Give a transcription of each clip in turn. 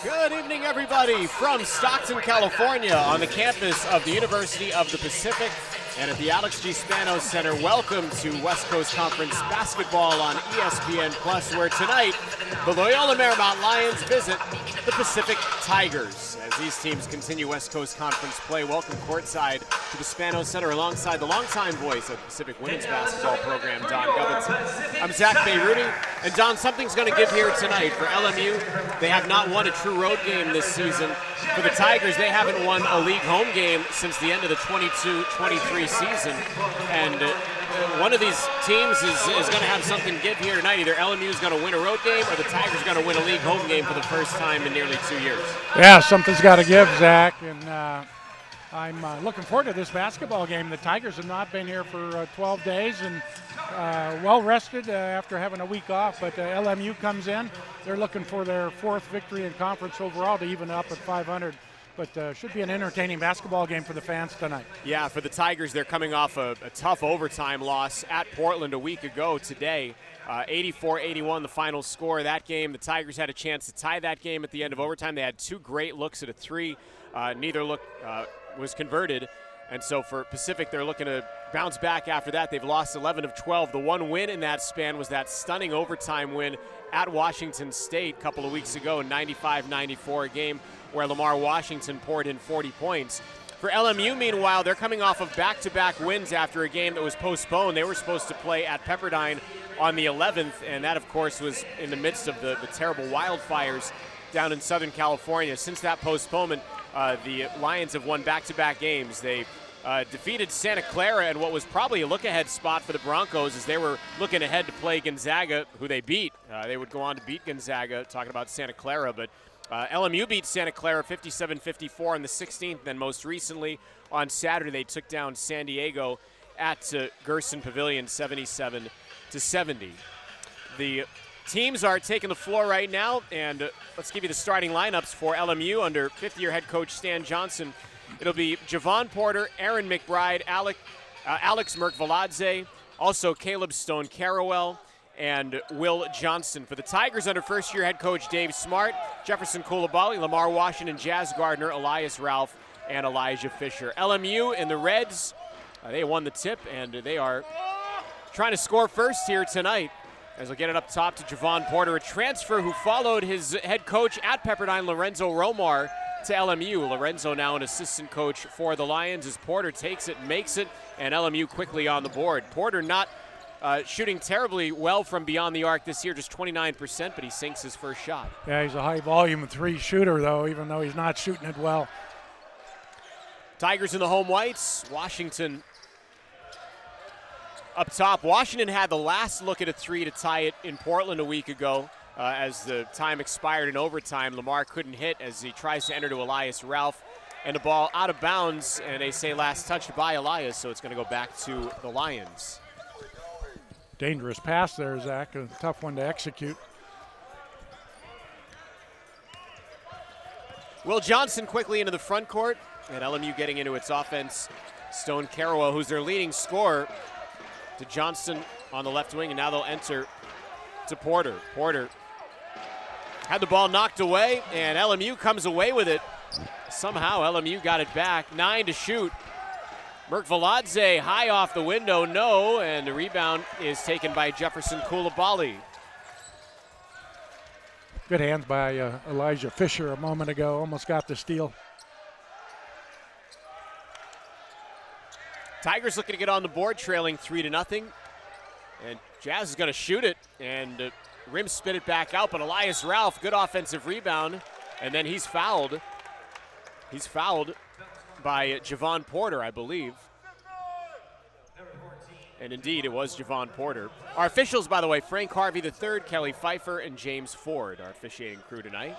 Good evening, everybody, from Stockton, California, on the campus of the University of the Pacific and at the Alex G. Spanos Center. Welcome to West Coast Conference basketball on ESPN+, where tonight the Loyola Marymount Lions visit the Pacific Tigers. As these teams continue West Coast Conference play, welcome courtside to the Spanos Center alongside the longtime voice of the Pacific women's basketball program, Don Gubbins. I'm Zach Beyruti, and Don, something's going to give here tonight for LMU. They have not won a true road game this season. For the Tigers, they haven't won a league home game since the end of the 22-23 season. And one of these teams is going to have something give here tonight. Either LMU is going to win a road game or the Tigers are going to win a league home game for the first time in nearly 2 years. Yeah, something's got to give, Zach. And I'm looking forward to this basketball game. The Tigers have not been here for 12 days and well rested after having a week off. But LMU comes in. They're looking for their fourth victory in conference overall to even up at 500. But should be an entertaining basketball game for the fans tonight. Yeah, for the Tigers, they're coming off a tough overtime loss at Portland a week ago today. 84-81 the final score of that game. The Tigers had a chance to tie that game at the end of overtime. They had two great looks at a three. Neither look was converted. And so for Pacific, they're looking to bounce back after that. They've lost 11 of 12. The one win in that span was that stunning overtime win at Washington State a couple of weeks ago, 95-94, a game where Lamar Washington poured in 40 points. For LMU, meanwhile, they're coming off of back-to-back wins after a game that was postponed. They were supposed to play at Pepperdine on the 11th, and that, of course, was in the midst of the terrible wildfires down in Southern California. Since that postponement, the Lions have won back-to-back games. They defeated Santa Clara in what was probably a look-ahead spot for the Broncos as they were looking ahead to play Gonzaga, who they beat. They would go on to beat Gonzaga, talking about Santa Clara, but LMU beat Santa Clara 57-54 on the 16th. Then most recently on Saturday, they took down San Diego at Gerson Pavilion 77-70. The teams are taking the floor right now, and let's give you the starting lineups for LMU under fifth-year head coach Stan Johnson. It'll be Javon Porter, Aaron McBride, Alex Merkvaladze, also Caleb Stone-Carrawell, and Will Johnson. For the Tigers under first-year head coach Dave Smart, Jefferson Coulibaly, Lamar Washington, Jazz Gardner, Elias Ralph, and Elijah Fisher. LMU in the Reds, they won the tip, and they are trying to score first here tonight as they'll get it up top to Javon Porter, a transfer who followed his head coach at Pepperdine, Lorenzo Romar, to LMU. Lorenzo now an assistant coach for the Lions as Porter takes it, makes it, and LMU quickly on the board. Porter not shooting terribly well from beyond the arc this year, just 29%, but he sinks his first shot. Yeah, he's a high-volume three shooter, though, even though he's not shooting it well. Tigers in the home whites. Washington up top. Washington had the last look at a three to tie it in Portland a week ago. As the time expired in overtime, Lamar couldn't hit as he tries to enter to Elias Ralph. And the ball out of bounds, and they say last touched by Elias, so it's going to go back to the Lions. Dangerous pass there, Zach. A tough one to execute. Will Johnson quickly into the front court, and LMU getting into its offense. Stone-Carrawell, who's their leading scorer, to Johnson on the left wing, and now they'll enter to Porter. Porter had the ball knocked away, and LMU comes away with it. Somehow LMU got it back. 9 to shoot. Merkvaladze high off the window, no, and the rebound is taken by Jefferson Coulibaly. Good hands by Elijah Fisher a moment ago, almost got the steal. Tigers looking to get on the board, trailing 3-0. And Jazz is going to shoot it, and rim spit it back out, but Elias Ralph, good offensive rebound, and then he's fouled. He's fouled by Javon Porter, I believe. And indeed, it was Javon Porter. Our officials, by the way, Frank Harvey III, Kelly Pfeiffer, and James Ford, our officiating crew tonight.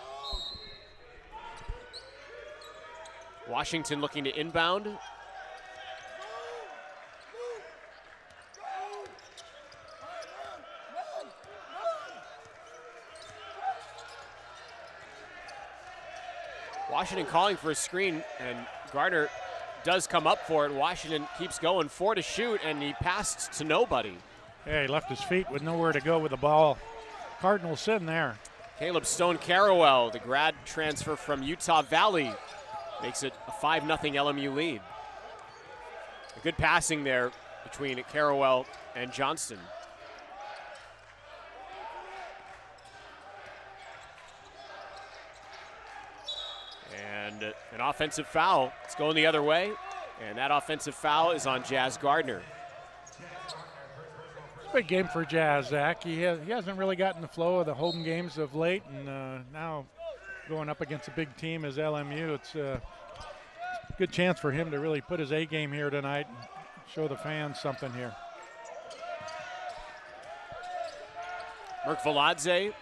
Washington looking to inbound. Washington calling for a screen, and Gardner does come up for it. Washington keeps going, 4 to shoot, and he passed to nobody. Yeah, he left his feet with nowhere to go with the ball. Cardinals sitting there. Caleb Stone-Carrawell, the grad transfer from Utah Valley, makes it a 5-0 LMU lead. A good passing there between Carrawell and Johnston. And an offensive foul. It's going the other way, and that offensive foul is on Jazz Gardner. Big game for Jazz, Zach. He hasn't really gotten the flow of the home games of late, and now going up against a big team as LMU, it's a good chance for him to really put his A game here tonight and show the fans something here. Merkviladze.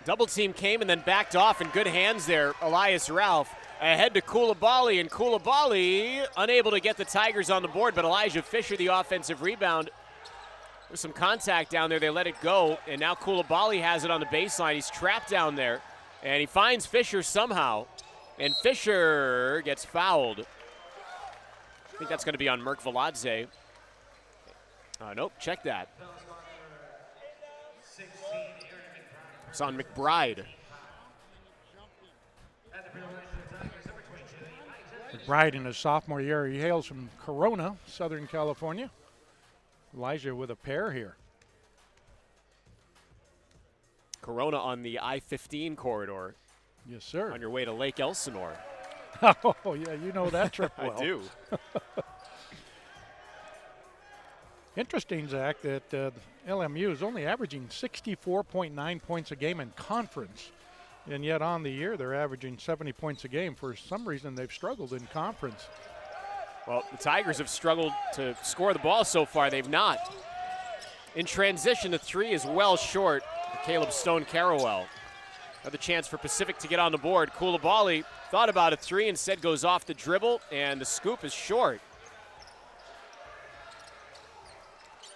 Double team came and then backed off in good hands there. Elias Ralph ahead to Coulibaly, and Coulibaly unable to get the Tigers on the board, but Elijah Fisher, the offensive rebound. There's some contact down there. They let it go, and now Coulibaly has it on the baseline. He's trapped down there, and he finds Fisher somehow, and Fisher gets fouled. I think that's going to be on Merkviladze. Nope, check that. It's on McBride. McBride in his sophomore year. He hails from Corona, Southern California. Elijah with a pair here. Corona on the I-15 corridor. Yes, sir. On your way to Lake Elsinore. Oh, yeah, you know that trip well. I do. Interesting, Zach, that LMU is only averaging 64.9 points a game in conference, and yet on the year they're averaging 70 points a game. For some reason, they've struggled in conference. Well, the Tigers have struggled to score the ball so far. They've not. In transition, the three is well short for Caleb Stone-Carrawell. Another chance for Pacific to get on the board. Coulibaly thought about a three, instead goes off the dribble, and the scoop is short.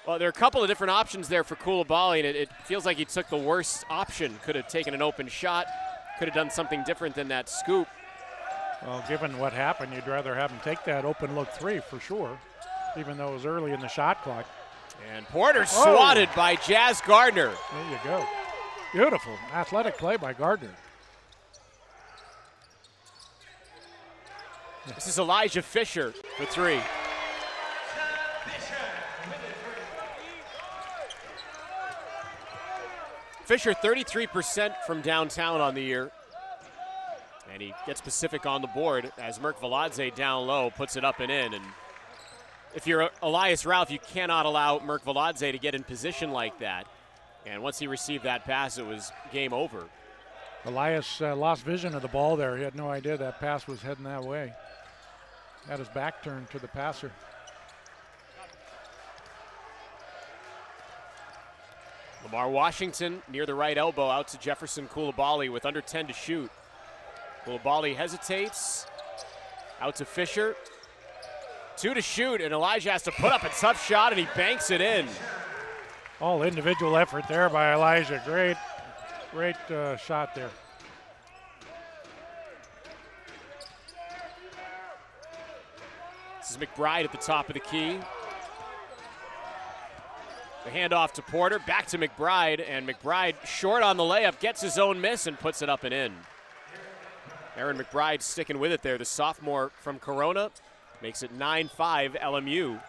Well, there are a couple of different options there for Coulibaly, and it feels like he took the worst option. Could have taken an open shot, could have done something different than that scoop. Well, given what happened, you'd rather have him take that open look three for sure, even though it was early in the shot clock. And Porter swatted by Jazz Gardner. There you go. Beautiful athletic play by Gardner. This is Elijah Fisher for three. Fisher 33% from downtown on the year. And he gets Pacific on the board as Merkviladze down low puts it up and in. And if you're Elias Ralph, you cannot allow Merkviladze to get in position like that. And once he received that pass, it was game over. Elias lost vision of the ball there. He had no idea that pass was heading that way. Had his back turned to the passer. Lamar Washington near the right elbow out to Jefferson Coulibaly with under 10 to shoot. Coulibaly hesitates. Out to Fisher. 2 to shoot, and Elijah has to put up a tough shot, and he banks it in. All individual effort there by Elijah. Great shot there. This is McBride at the top of the key. The handoff to Porter, back to McBride, and McBride short on the layup, gets his own miss and puts it up and in. Aaron McBride sticking with it there, the sophomore from Corona, makes it 9-5 LMU.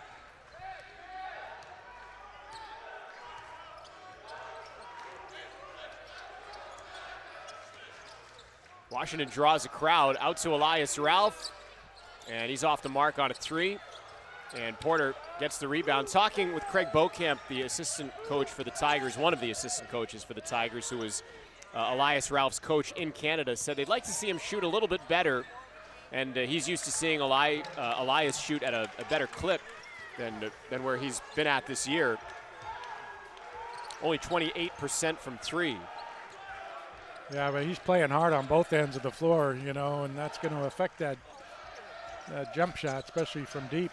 Washington draws a crowd out to Elias Ralph, and he's off the mark on a three. And Porter gets the rebound. Talking with Craig Beaucamp, the assistant coach for the Tigers, one of the assistant coaches for the Tigers, who was Elias Ralph's coach in Canada, said they'd like to see him shoot a little bit better. And he's used to seeing Elias shoot at a better clip than where he's been at this year. Only 28% from three. Yeah, but he's playing hard on both ends of the floor, you know, and that's going to affect that jump shot, especially from deep.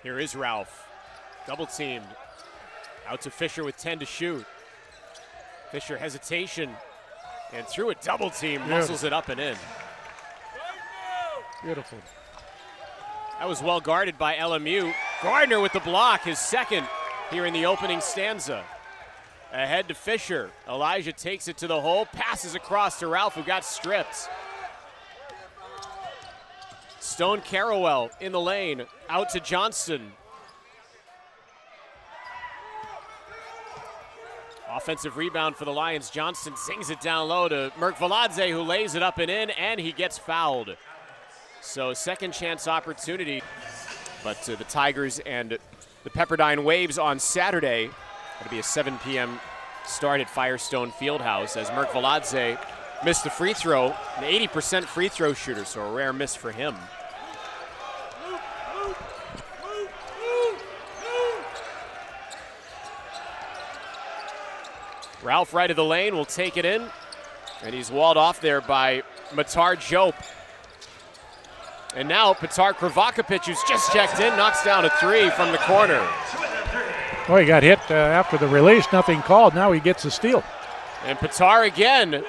Here is Ralph, double teamed. Out to Fisher with 10 to shoot. Fisher hesitation, and through a double team, muscles it up and in. Beautiful. That was well guarded by LMU. Gardner with the block, his second here in the opening stanza. Ahead to Fisher. Elijah takes it to the hole, passes across to Ralph, who got stripped. Stone Carrawell in the lane, out to Johnston. Offensive rebound for the Lions. Johnston sings it down low to Merkvaladze, who lays it up and in, and he gets fouled. So second chance opportunity. But the Tigers and the Pepperdine Waves on Saturday. It'll be a 7 p.m. start at Firestone Fieldhouse as Merkvaladze missed the free throw. An 80% free throw shooter, so a rare miss for him. Ralph right of the lane will take it in, and he's walled off there by Matar Jope. And now Petar Kravakovic, who's just checked in, knocks down a three from the corner. Oh, he got hit after the release, nothing called. Now he gets a steal. And Petar again.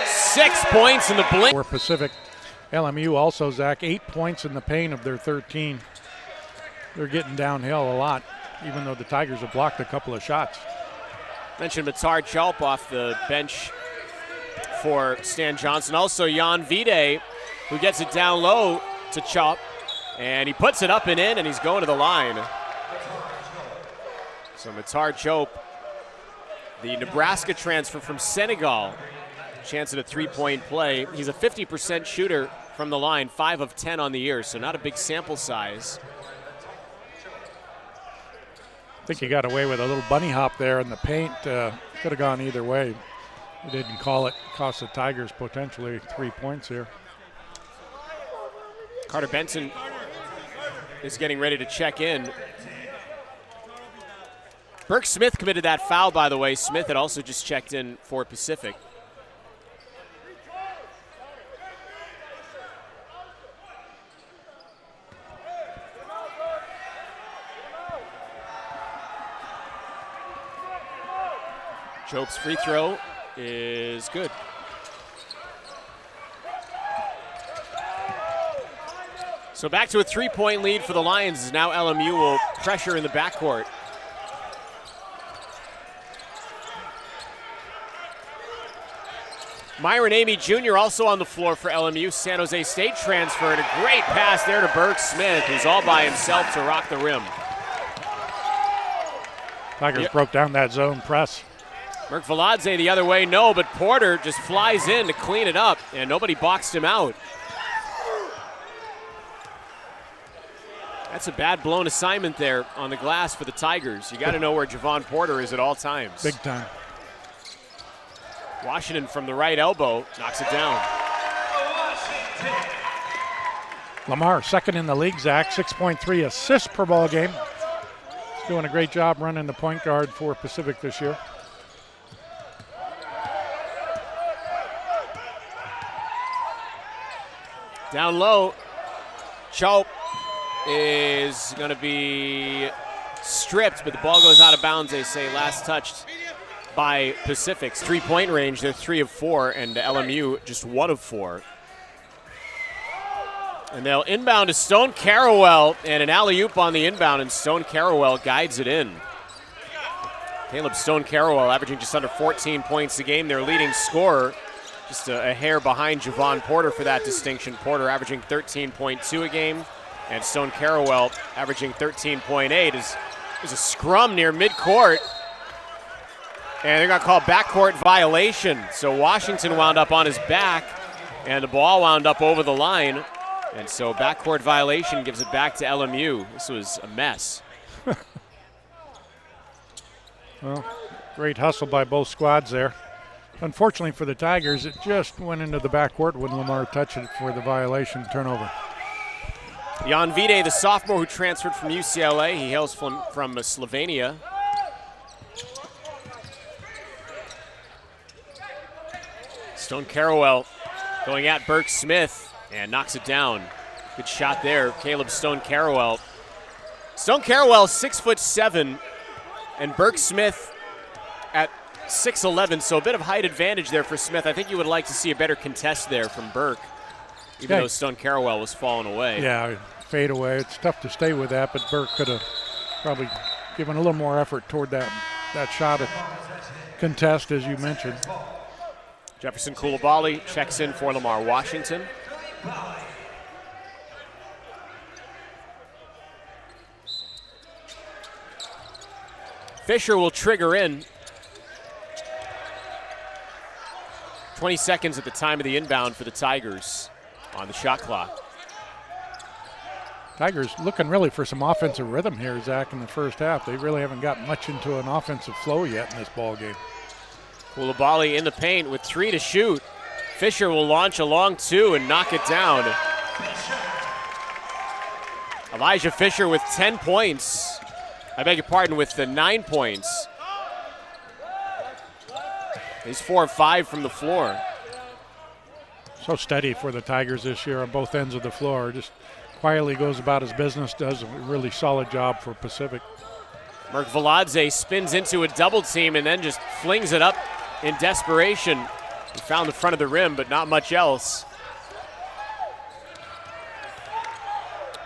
6 points in the blink. For Pacific, LMU also, Zach, 8 points in the paint of their 13. They're getting downhill a lot, even though the Tigers have blocked a couple of shots. Mentioned Matar Jope off the bench for Stan Johnson. Also Jan Vide, who gets it down low to Chop, and he puts it up and in, and he's going to the line. So Matar Jope, the Nebraska transfer from Senegal, chance at a three-point play. He's a 50% shooter from the line, 5 of 10 on the year, so not a big sample size. I think he got away with a little bunny hop there in the paint. Could have gone either way. He didn't call it. Cost the Tigers potentially 3 points here. Carter Benson is getting ready to check in. Burke Smith committed that foul, by the way. Smith had also just checked in for Pacific. Jope's free throw is good. So back to a three-point lead for the Lions as now LMU will pressure in the backcourt. Myron Amy Jr. also on the floor for LMU, San Jose State transfer, and a great pass there to Burke Smith, who's all by himself to rock the rim. Tigers broke down that zone press. Merkvaladze the other way, no, but Porter just flies in to clean it up, and nobody boxed him out. That's a bad blown assignment there on the glass for the Tigers. You got to know where Javon Porter is at all times. Big time. Washington from the right elbow knocks it down. Lamar, second in the league, Zach, 6.3 assists per ball game. He's doing a great job running the point guard for Pacific this year. Down low, Chope is going to be stripped, but the ball goes out of bounds, they say, last touched by Pacific's three-point range. They're 3 of 4, and LMU just 1 of 4. And they'll inbound to Stone Carrawell, and an alley-oop on the inbound, and Stone Carrawell guides it in. Caleb Stone Carrawell averaging just under 14 points a game, their leading scorer. Just a hair behind Javon Porter for that distinction. Porter averaging 13.2 a game, and Stone Carrawell averaging 13.8. Is a scrum near midcourt, and they're going to call backcourt violation. So Washington wound up on his back, and the ball wound up over the line, and so backcourt violation gives it back to LMU. This was a mess. Well, great hustle by both squads there. Unfortunately for the Tigers, it just went into the backcourt when Lamar touched it for the violation turnover. Jan Vide, the sophomore who transferred from UCLA. He hails from Slovenia. Stone Carrawell going at Burke Smith and knocks it down. Good shot there, Caleb Stone Carrawell. Stone Carrawell, 6'7", and Burke Smith at 6'11", so a bit of height advantage there for Smith. I think you would like to see a better contest there from Burke, even though Stone Carrawell was falling away. Yeah, fade away. It's tough to stay with that, but Burke could have probably giving a little more effort toward that shot at contest, as you mentioned. Jefferson Coulibaly checks in for Lamar Washington. Fisher will trigger in. 20 seconds at the time of the inbound for the Tigers on the shot clock. Tigers looking really for some offensive rhythm here, Zach, in the first half. They really haven't got much into an offensive flow yet in this ball game. Coulibaly in the paint with 3 to shoot. Fisher will launch a long 2 and knock it down. Elijah Fisher with 10 points. I beg your pardon, with the 9 points. He's 4 of 5 from the floor. So steady for the Tigers this year on both ends of the floor. Just quietly goes about his business, does a really solid job for Pacific. Merk Veladze spins into a double team and then just flings it up in desperation. He found the front of the rim, but not much else.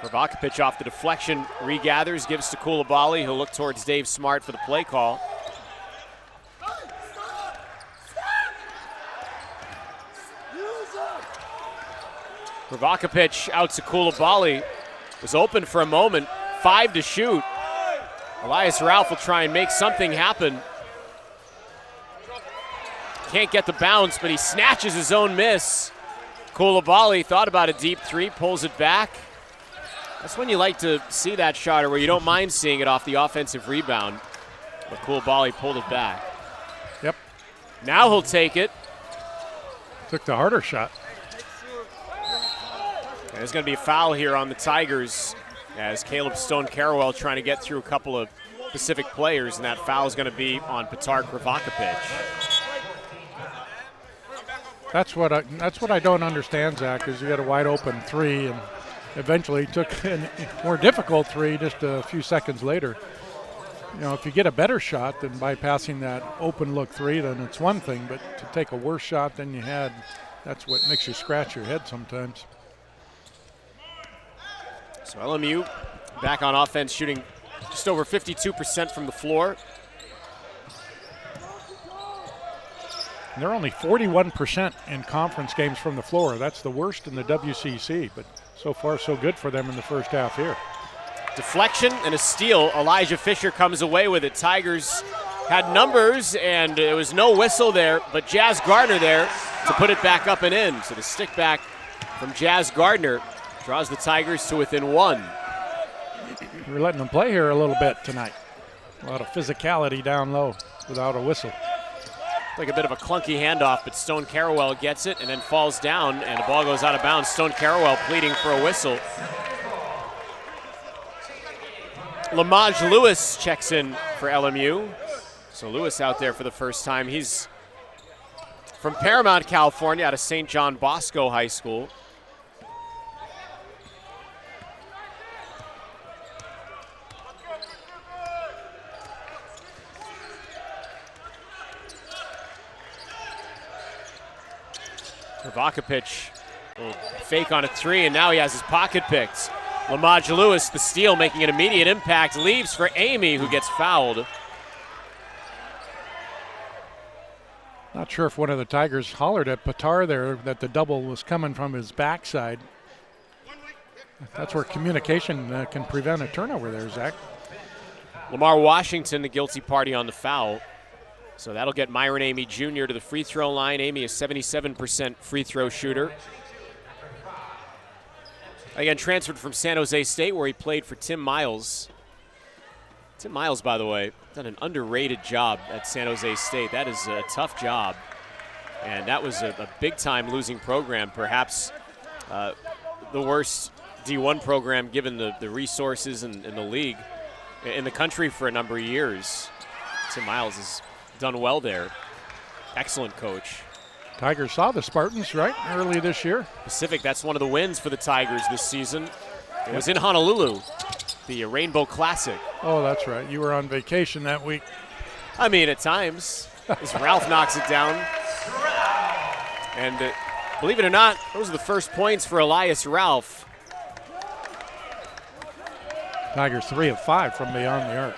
Ravakovic off the deflection, regathers, gives to Coulibaly, who'll look towards Dave Smart for the play call. Ravakovic out to Coulibaly. Was open for a moment, 5 to shoot. Elias Ralph will try and make something happen. Can't get the bounce, but he snatches his own miss. Coulibaly thought about a deep 3, pulls it back. That's when you like to see that shot, or where you don't mind seeing it off the offensive rebound. But Coulibaly pulled it back. Yep. Now he'll take it. Took the harder shot. There's going to be a foul here on the Tigers as Caleb Stone-Carrawell trying to get through a couple of Pacific players, and that foul is going to be on Petar Ravakovic. That's what I don't understand, Zach, is you got a wide open 3 and eventually took a more difficult 3 just a few seconds later. You know, if you get a better shot than bypassing that open look 3, then it's one thing, but to take a worse shot than you had, that's what makes you scratch your head sometimes. So LMU back on offense, shooting just over 52% from the floor. And they're only 41% in conference games from the floor. That's the worst in the WCC, but so far so good for them in the first half here. Deflection and a steal. Elijah Fisher comes away with it. Tigers had numbers, and there was no whistle there, but Jazz Gardner there to put it back up and in. So the stick back from Jazz Gardner draws the Tigers to within 1. We're letting them play here a little bit tonight. A lot of physicality down low without a whistle. Like a bit of a clunky handoff, but Stone-Carrawell gets it and then falls down, and the ball goes out of bounds. Stone-Carrawell pleading for a whistle. Lamaj Lewis checks in for LMU. So Lewis out there for the first time. He's from Paramount, California, out of St. John Bosco High School. Ravakovic will fake on a 3, and now he has his pocket picked. Lamaj Lewis, the steal, making an immediate impact, leaves for Amy, who gets fouled. Not sure if one of the Tigers hollered at Petar there that the double was coming from his backside. That's where communication can prevent a turnover there, Zach. Lamar Washington, the guilty party on the foul. So that'll get Myron Amy Jr. to the free throw line. Amy, a 77% free throw shooter. Again, transferred from San Jose State, where he played for Tim Miles. Tim Miles, by the way, done an underrated job at San Jose State. That is a tough job. And that was a big-time losing program, perhaps the worst D1 program given the resources in the league, in the country for a number of years. Tim Miles has done well there. Excellent coach. Tigers saw the Spartans, right, early this year. Pacific, that's one of the wins for the Tigers this season. It was in Honolulu, the Rainbow Classic. Oh, that's right. You were on vacation that week. I mean, at times, as Ralph knocks it down. And believe it or not, those are the first points for Elias Ralph. Tigers 3 of 5 from beyond the arc.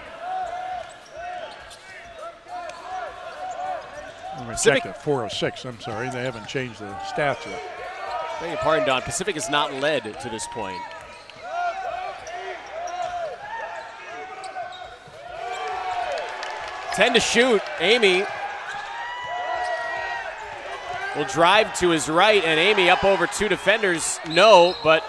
I'm going to check it. 406. I'm sorry. They haven't changed the stats yet. Beg your pardon, Don. Pacific has not led to this point. Ten to shoot. Amy will drive to his right, and Amy up over two defenders. No, but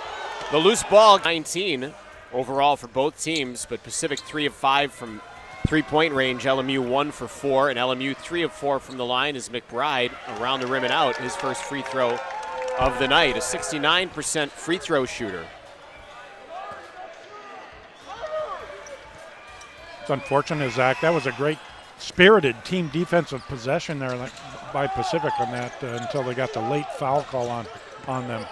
the loose ball. 19 overall for both teams, but Pacific 3 of 5 from three-point range. LMU 1 for 4, and LMU 3 of 4 from the line as McBride around the rim and out. His first free throw of the night, a 69% free throw shooter. It's unfortunate, Zach. That was a great spirited team defensive possession there by Pacific on that until they got the late foul call on them.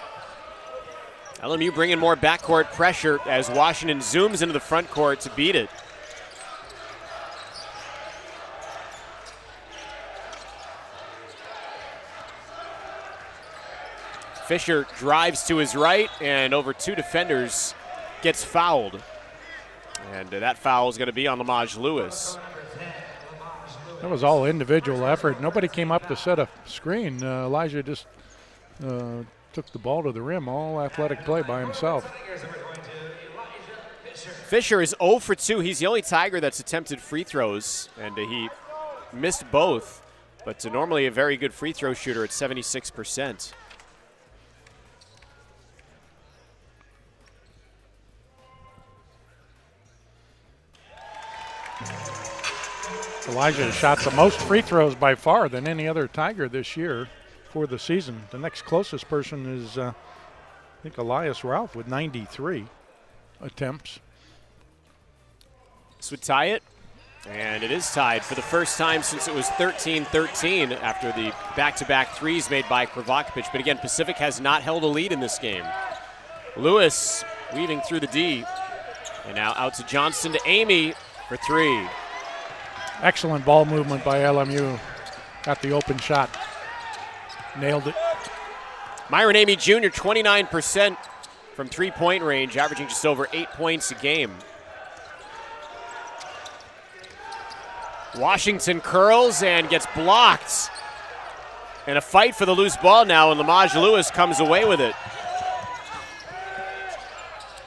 LMU bringing more backcourt pressure as Washington zooms into the front court to beat it. Fisher drives to his right and over two defenders gets fouled. And that foul is going to be on Lamaj Lewis. That was all individual effort. Nobody came up to set a screen. Elijah just took the ball to the rim, all athletic play by himself. Fisher is 0 for 2. He's the only Tiger that's attempted free throws, and he missed both. But normally a very good free throw shooter at 76%. Elijah shot the most free throws by far than any other Tiger this year for the season. The next closest person is, I think, Elias Ralph with 93 attempts. This would tie it, and it is tied for the first time since it was 13-13 after the back-to-back threes made by Kravakovic. But again, Pacific has not held a lead in this game. Lewis weaving through the D, and now out to Johnston to Amy for three. Excellent ball movement by LMU. Got the open shot. Nailed it. Myron Amy Jr., 29% from three-point range, averaging just over 8 points a game. Washington curls and gets blocked. And a fight for the loose ball now, and Lamaj Lewis comes away with it.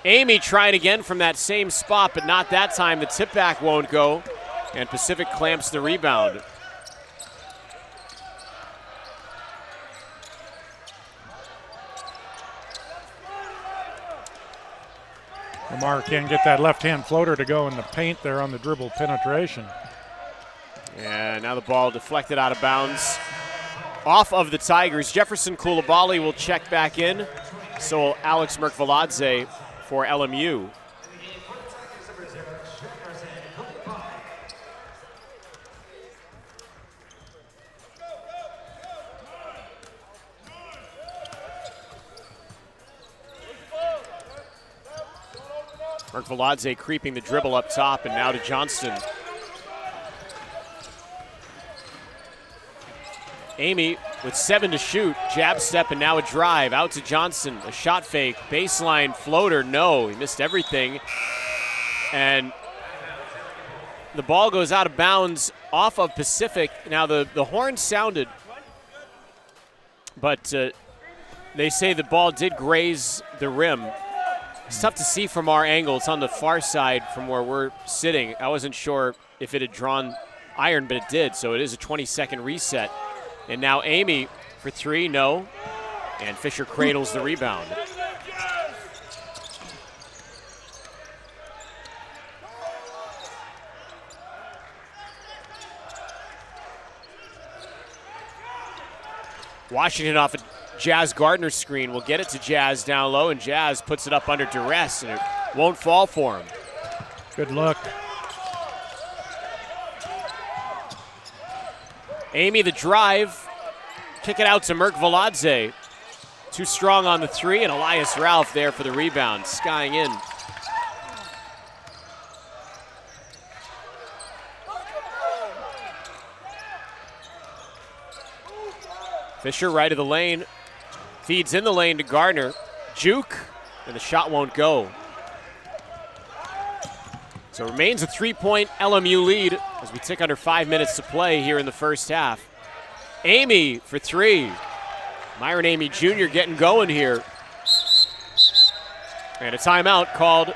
Amy trying again from that same spot, but not that time. The tip back won't go. And Pacific clamps the rebound. Lamar can't get that left-hand floater to go in the paint there on the dribble penetration. And now the ball deflected out of bounds off of the Tigers. Jefferson Koulibaly will check back in. So will Alex Merkvaladze for LMU. Merkvaladze creeping the dribble up top, and now to Johnston. Amy with 7 to shoot, jab step and now a drive, out to Johnston, a shot fake, baseline floater, no, he missed everything. And the ball goes out of bounds off of Pacific. Now the horn sounded, but they say the ball did graze the rim. It's tough to see from our angle. It's on the far side from where we're sitting. I wasn't sure if it had drawn iron, but it did. So it is a 20-second reset. And now Amy for three, no. And Fisher cradles the rebound. Washington off a Jazz Gardner screen will get it to Jazz down low, and Jazz puts it up under duress, and it won't fall for him. Good look. Amy the drive, kick it out to Merkvaladze. Too strong on the three, and Elias Ralph there for the rebound, skying in. Fisher right of the lane, feeds in the lane to Gardner. Juke, and the shot won't go. So it remains a 3-point LMU lead as we tick under 5 minutes to play here in the first half. Amy for three. Myron Amy Jr. getting going here. And a timeout called.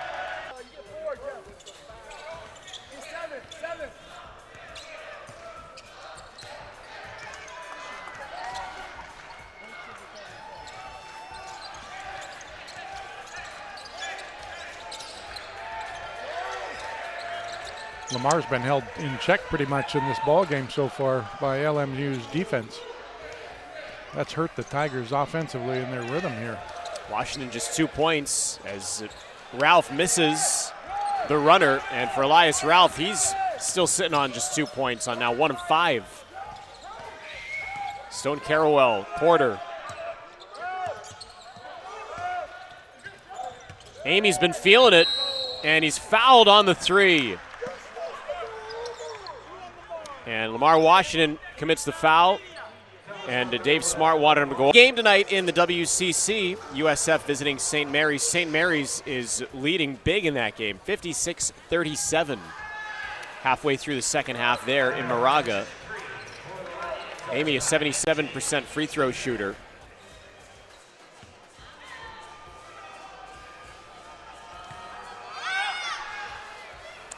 Lamar's been held in check pretty much in this ball game so far by LMU's defense. That's hurt the Tigers offensively in their rhythm here. Washington just 2 points as Ralph misses the runner. And for Elias Ralph, he's still sitting on just 2 points on now 1 of 5. Stone Carrawell, Porter. Amy's been feeling it, and he's fouled on the three. And Lamar Washington commits the foul, and Dave Smart wanted him to go. Game tonight in the WCC, USF visiting St. Mary's. St. Mary's is leading big in that game, 56-37. Halfway through the second half there in Moraga. Amy, a 77% free throw shooter.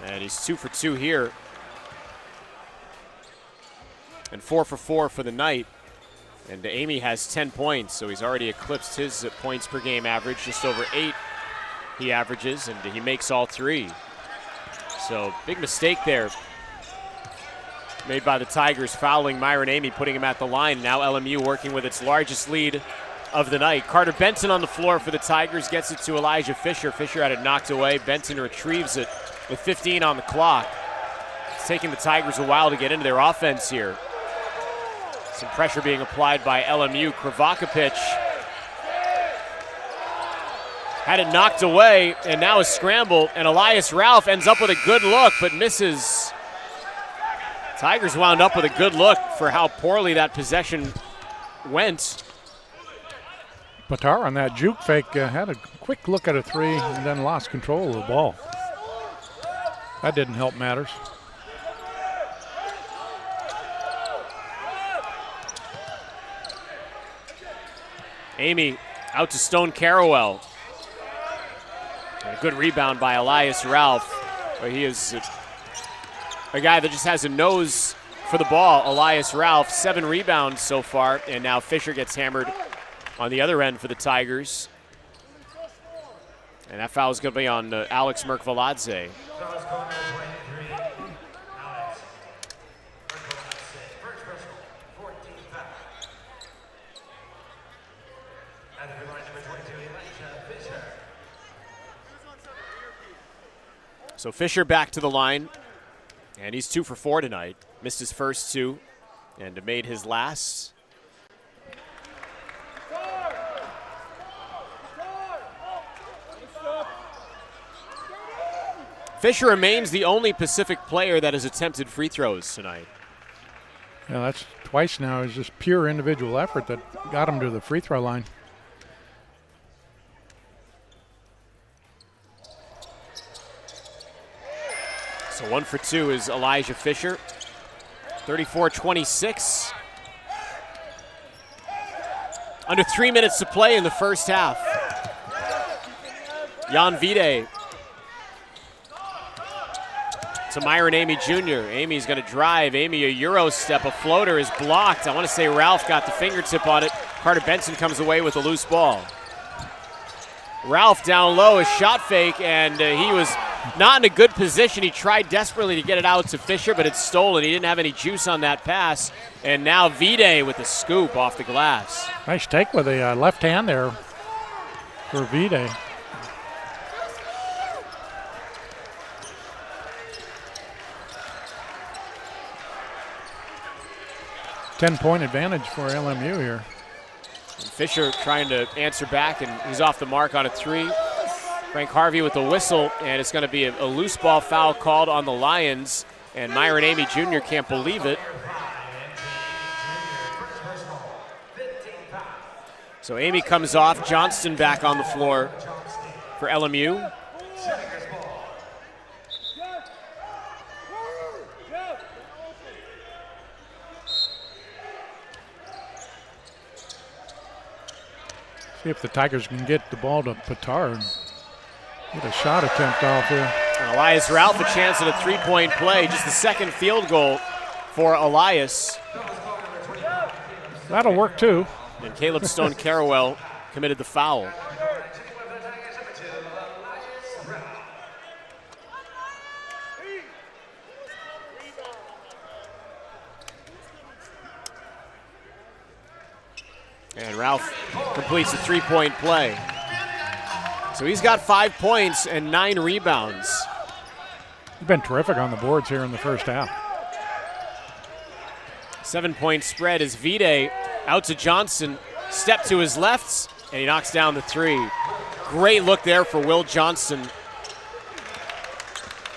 And he's 2 for 2 here. And 4 for 4 for the night. And Amy has 10 points, so he's already eclipsed his points per game average. Just over 8 he averages, and he makes all 3. So big mistake there made by the Tigers, fouling Myron Amy, putting him at the line. Now LMU working with its largest lead of the night. Carter Benson on the floor for the Tigers, gets it to Elijah Fisher. Fisher had it knocked away. Benson retrieves it with 15 on the clock. It's taking the Tigers a while to get into their offense here. Some pressure being applied by LMU. Kravakovic had it knocked away, and now a scramble, and Elias Ralph ends up with a good look, but misses. Tigers wound up with a good look for how poorly that possession went. Batar on that juke fake had a quick look at a three and then lost control of the ball. That didn't help matters. Amy out to Stone Carrawell. And a good rebound by Elias Ralph. He is a guy that just has a nose for the ball. Elias Ralph, 7 rebounds so far, and now Fisher gets hammered on the other end for the Tigers. And that foul is going to be on Alex Merkvaladze. So Fisher back to the line, and he's 2 for 4 tonight. Missed his first 2 and made his last. Fisher remains the only Pacific player that has attempted free throws tonight. Yeah, that's twice now. It's just pure individual effort that got him to the free throw line. So 1 for 2 is Elijah Fisher. 34-26. Under 3 minutes to play in the first half. Jan Vide to Myron Amy Jr. Amy's going to drive. Amy, a Euro step, a floater is blocked. I want to say Ralph got the fingertip on it. Carter Benson comes away with a loose ball. Ralph down low, a shot fake, and he was not in a good position. He tried desperately to get it out to Fisher, but it's stolen. He didn't have any juice on that pass. And now Vide with the scoop off the glass. Nice take with the left hand there for Vide. Ten-point advantage for LMU here. And Fisher trying to answer back, and he's off the mark on a 3. Frank Harvey with the whistle, and it's going to be a loose ball foul called on the Lions, and Myron Amy Jr. can't believe it. So Amy comes off, Johnston back on the floor for LMU. See if the Tigers can get the ball to Pitar and get a shot attempt off here. And Elias Ralph a chance at a three-point play. Just the second field goal for Elias. That'll work too. And Caleb Stone-Carrawell committed the foul. And Ralph completes the three-point play. So he's got 5 points and 9 rebounds. He's been terrific on the boards here in the first half. 7-point spread as Vide out to Johnson, step to his left, and he knocks down the three. Great look there for Will Johnson.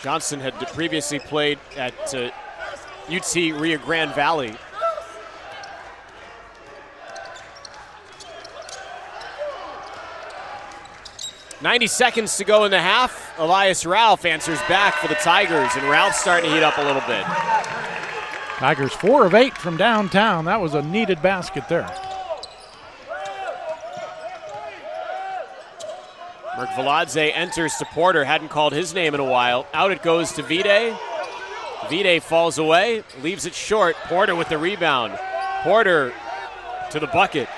Johnson had previously played at UT Rio Grande Valley. .90 seconds to go in the half. Elias Ralph answers back for the Tigers, and Ralph's starting to heat up a little bit. Tigers 4 of 8 from downtown. That was a needed basket there. Merkveladze enters to Porter. Hadn't called his name in a while. Out it goes to Vide. Vide falls away, leaves it short. Porter with the rebound. Porter to the bucket.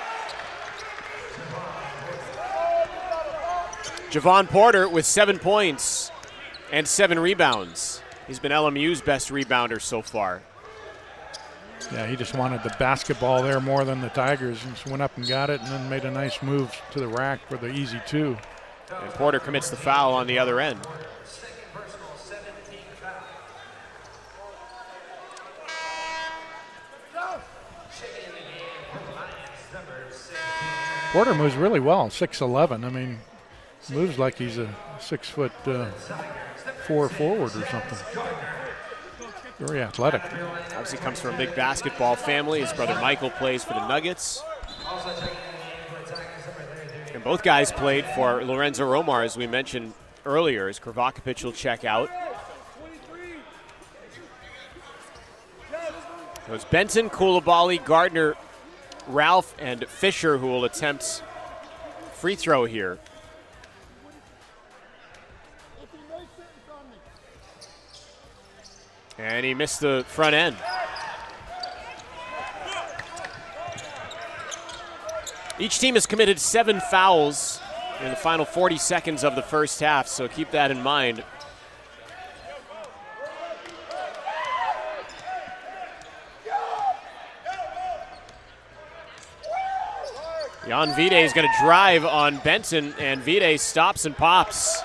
Javon Porter with 7 points and 7 rebounds. He's been LMU's best rebounder so far. Yeah, he just wanted the basketball there more than the Tigers, and just went up and got it and then made a nice move to the rack for the easy two. And Porter commits the foul on the other end. Porter moves really well, 6'11". I mean, moves like he's a 6'4" forward or something. Very athletic. Obviously comes from a big basketball family. His brother Michael plays for the Nuggets. And both guys played for Lorenzo Romar, as we mentioned earlier, as Kravakovic will check out. So it's Benton, Koulibaly, Gardner, Ralph, and Fisher who will attempt free throw here. And he missed the front end. Each team has committed 7 fouls in the final 40 seconds of the first half, so keep that in mind. Jan Vide is going to drive on Benton, and Vide stops and pops.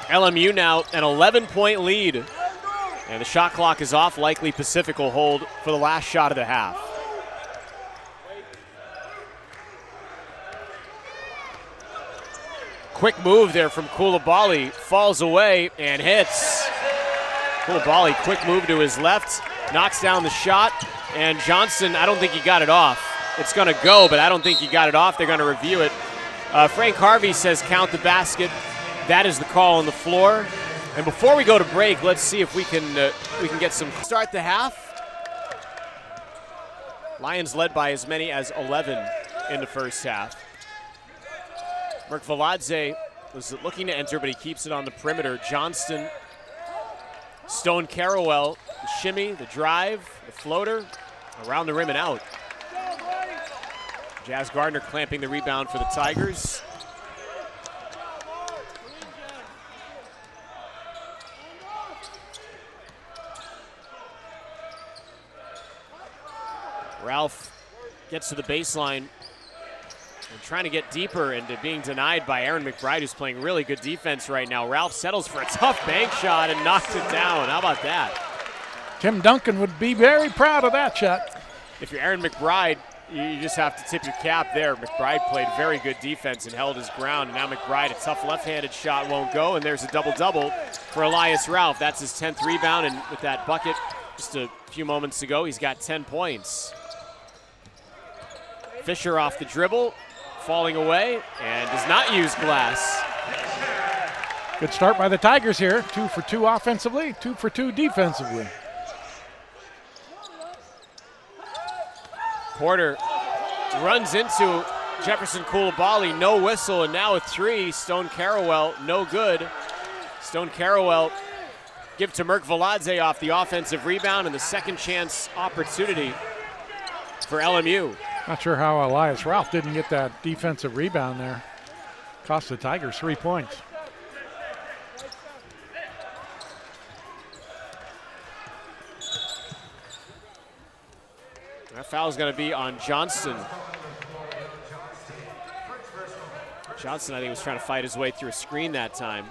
LMU now an 11-point lead, and the shot clock is off. Likely Pacific will hold for the last shot of the half. Quick move there from Koulibaly, falls away and hits. Koulibaly, quick move to his left, knocks down the shot, and Johnson, I don't think he got it off. It's going to go, but I don't think he got it off. They're going to review it. Frank Harvey says count the basket. That is the call on the floor. And before we go to break, let's see if we can get some. Start the half. Lions led by as many as 11 in the first half. Merkveladze was looking to enter, but he keeps it on the perimeter. Johnston, Stone-Carrawell, the shimmy, the drive, the floater, around the rim and out. Jazz Gardner clamping the rebound for the Tigers. Ralph gets to the baseline and trying to get deeper into being denied by Aaron McBride, who's playing really good defense right now. Ralph settles for a tough bank shot and knocks it down. How about that? Tim Duncan would be very proud of that shot. If you're Aaron McBride, you just have to tip your cap there. McBride played very good defense and held his ground. And now McBride, a tough left-handed shot won't go, and there's a double-double for Elias Ralph. That's his 10th rebound, and with that bucket just a few moments ago, he's got 10 points. Fisher off the dribble, falling away, and does not use glass. Good start by the Tigers here. 2 for 2 offensively, 2 for 2 defensively. Porter runs into Jefferson Coulibaly, no whistle, and now a three. Stone Carawell, no good. Stone Carawell give to Merk Veladze off the offensive rebound, and the second chance opportunity for LMU. Not sure how Elias Ralph didn't get that defensive rebound there. Cost the Tigers 3 points. That foul is going to be on Johnston. Johnston, I think, was trying to fight his way through a screen that time.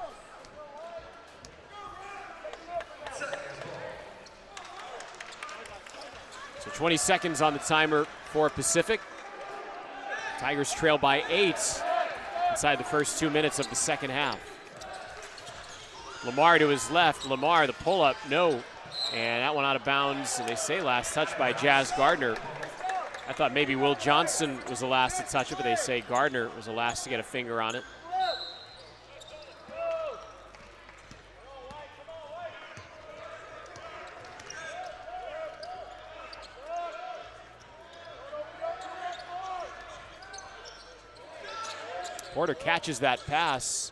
So 20 seconds on the timer for Pacific. Tigers trail by 8 inside the first 2 minutes of the second half. Lamar to his left. Lamar, the pull-up, no. And that one out of bounds, and they say last touch by Jazz Gardner. I thought maybe Will Johnson was the last to touch it, but they say Gardner was the last to get a finger on it. Porter catches that pass.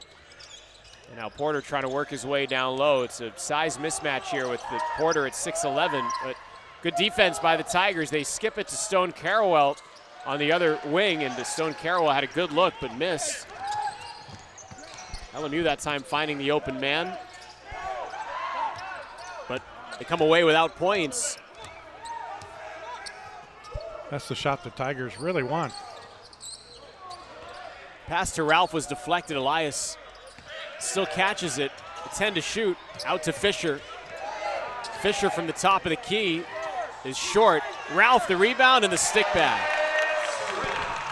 And now Porter trying to work his way down low. It's a size mismatch here with the Porter at 6'11", but good defense by the Tigers. They skip it to Stone Carawell on the other wing, and Stone Carawell had a good look but missed. LMU that time finding the open man, but they come away without points. That's the shot the Tigers really want. Pass to Ralph was deflected. Elias still catches it. A 10 to shoot. Out to Fisher. Fisher from the top of the key is short. Ralph the rebound and the stick back.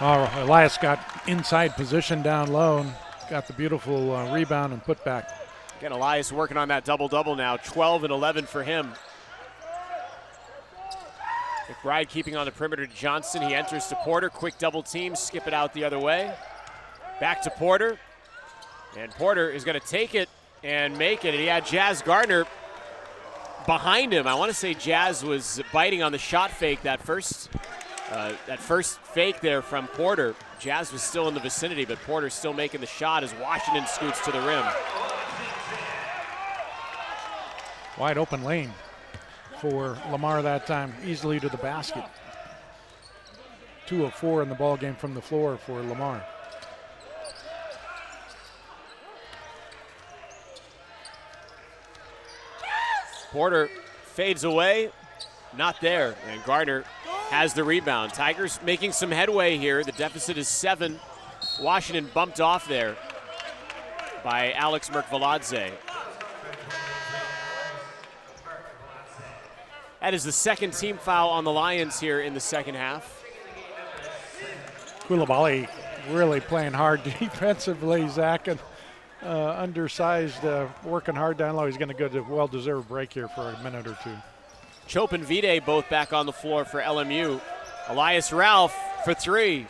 Oh, Elias got inside position down low and got the beautiful rebound and put back. Again, Elias working on that double-double now. 12 and 11 for him. McBride keeping on the perimeter to Johnston. He enters to Porter. Quick double team. Skip it out the other way. Back to Porter. And Porter is going to take it and make it. And he had Jazz Gardner behind him. I want to say Jazz was biting on the shot fake that first fake there from Porter. Jazz was still in the vicinity, but Porter's still making the shot as Washington scoots to the rim. Wide open lane for Lamar that time, easily to the basket. 2 of 4 in the ball game from the floor for Lamar. Porter fades away, not there, and Gardner has the rebound. Tigers making some headway here. The deficit is 7. Washington bumped off there by Alex Merk-Veladze. That is the second team foul on the Lions here in the second half. Coulibaly really playing hard defensively, Zach, and undersized, working hard down low. He's going to go to a well-deserved break here for a minute or 2. Chope and Vide both back on the floor for LMU. Elias Ralph for 3.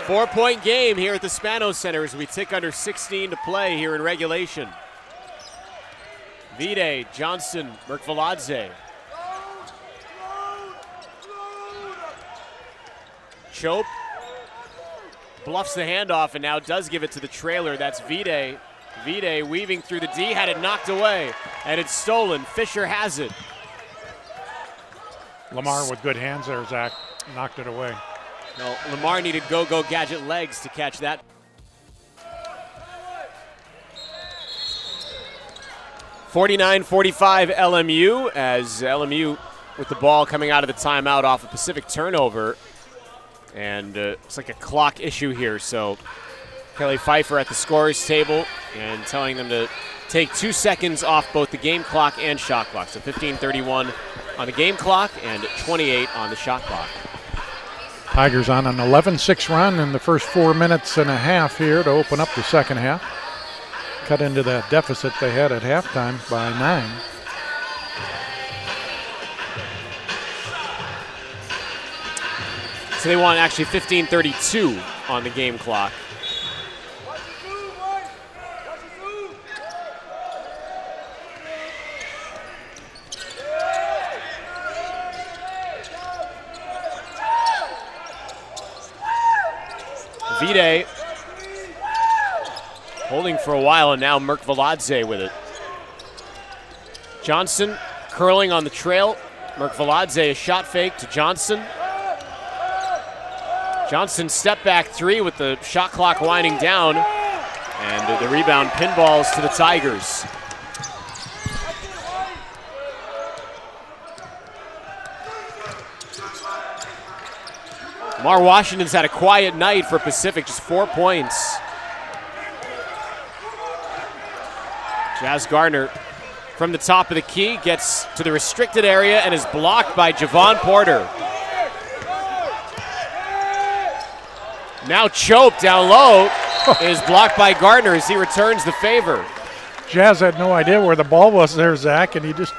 4-point game here at the Spanos Center as we tick under 16 to play here in regulation. Vide, Johnston, Merk-Veladze. Chope bluffs the handoff and now does give it to the trailer. That's Vide. Vide weaving through the D, had it knocked away, and it's stolen. Fisher has it. Lamar with good hands there, Zach. Knocked it away. No, Lamar needed go-go gadget legs to catch that. (49-45) LMU, as LMU with the ball coming out of the timeout off a Pacific turnover. And it's like a clock issue here, so Kelly Pfeiffer at the scorer's table and telling them to take 2 seconds off both the game clock and shot clock. So 15:31 on the game clock and 28 on the shot clock. Tigers on an 11-6 run in the first 4 minutes and a half here to open up the second half. Cut into that deficit they had at halftime by 9. So they want actually 15:32 on the game clock. Vide holding for a while, and now Merkvaladze with it. Johnson curling on the trail. Merkvaladze, a shot fake to Johnson. Johnson step back three with the shot clock winding down, and the rebound pinballs to the Tigers. Lamar Washington's had a quiet night for Pacific, just 4 points. Jazz Gardner from the top of the key gets to the restricted area and is blocked by Javon Porter. Now Chope down low is blocked by Gardner as he returns the favor. Jazz had no idea where the ball was there, Zach, and he just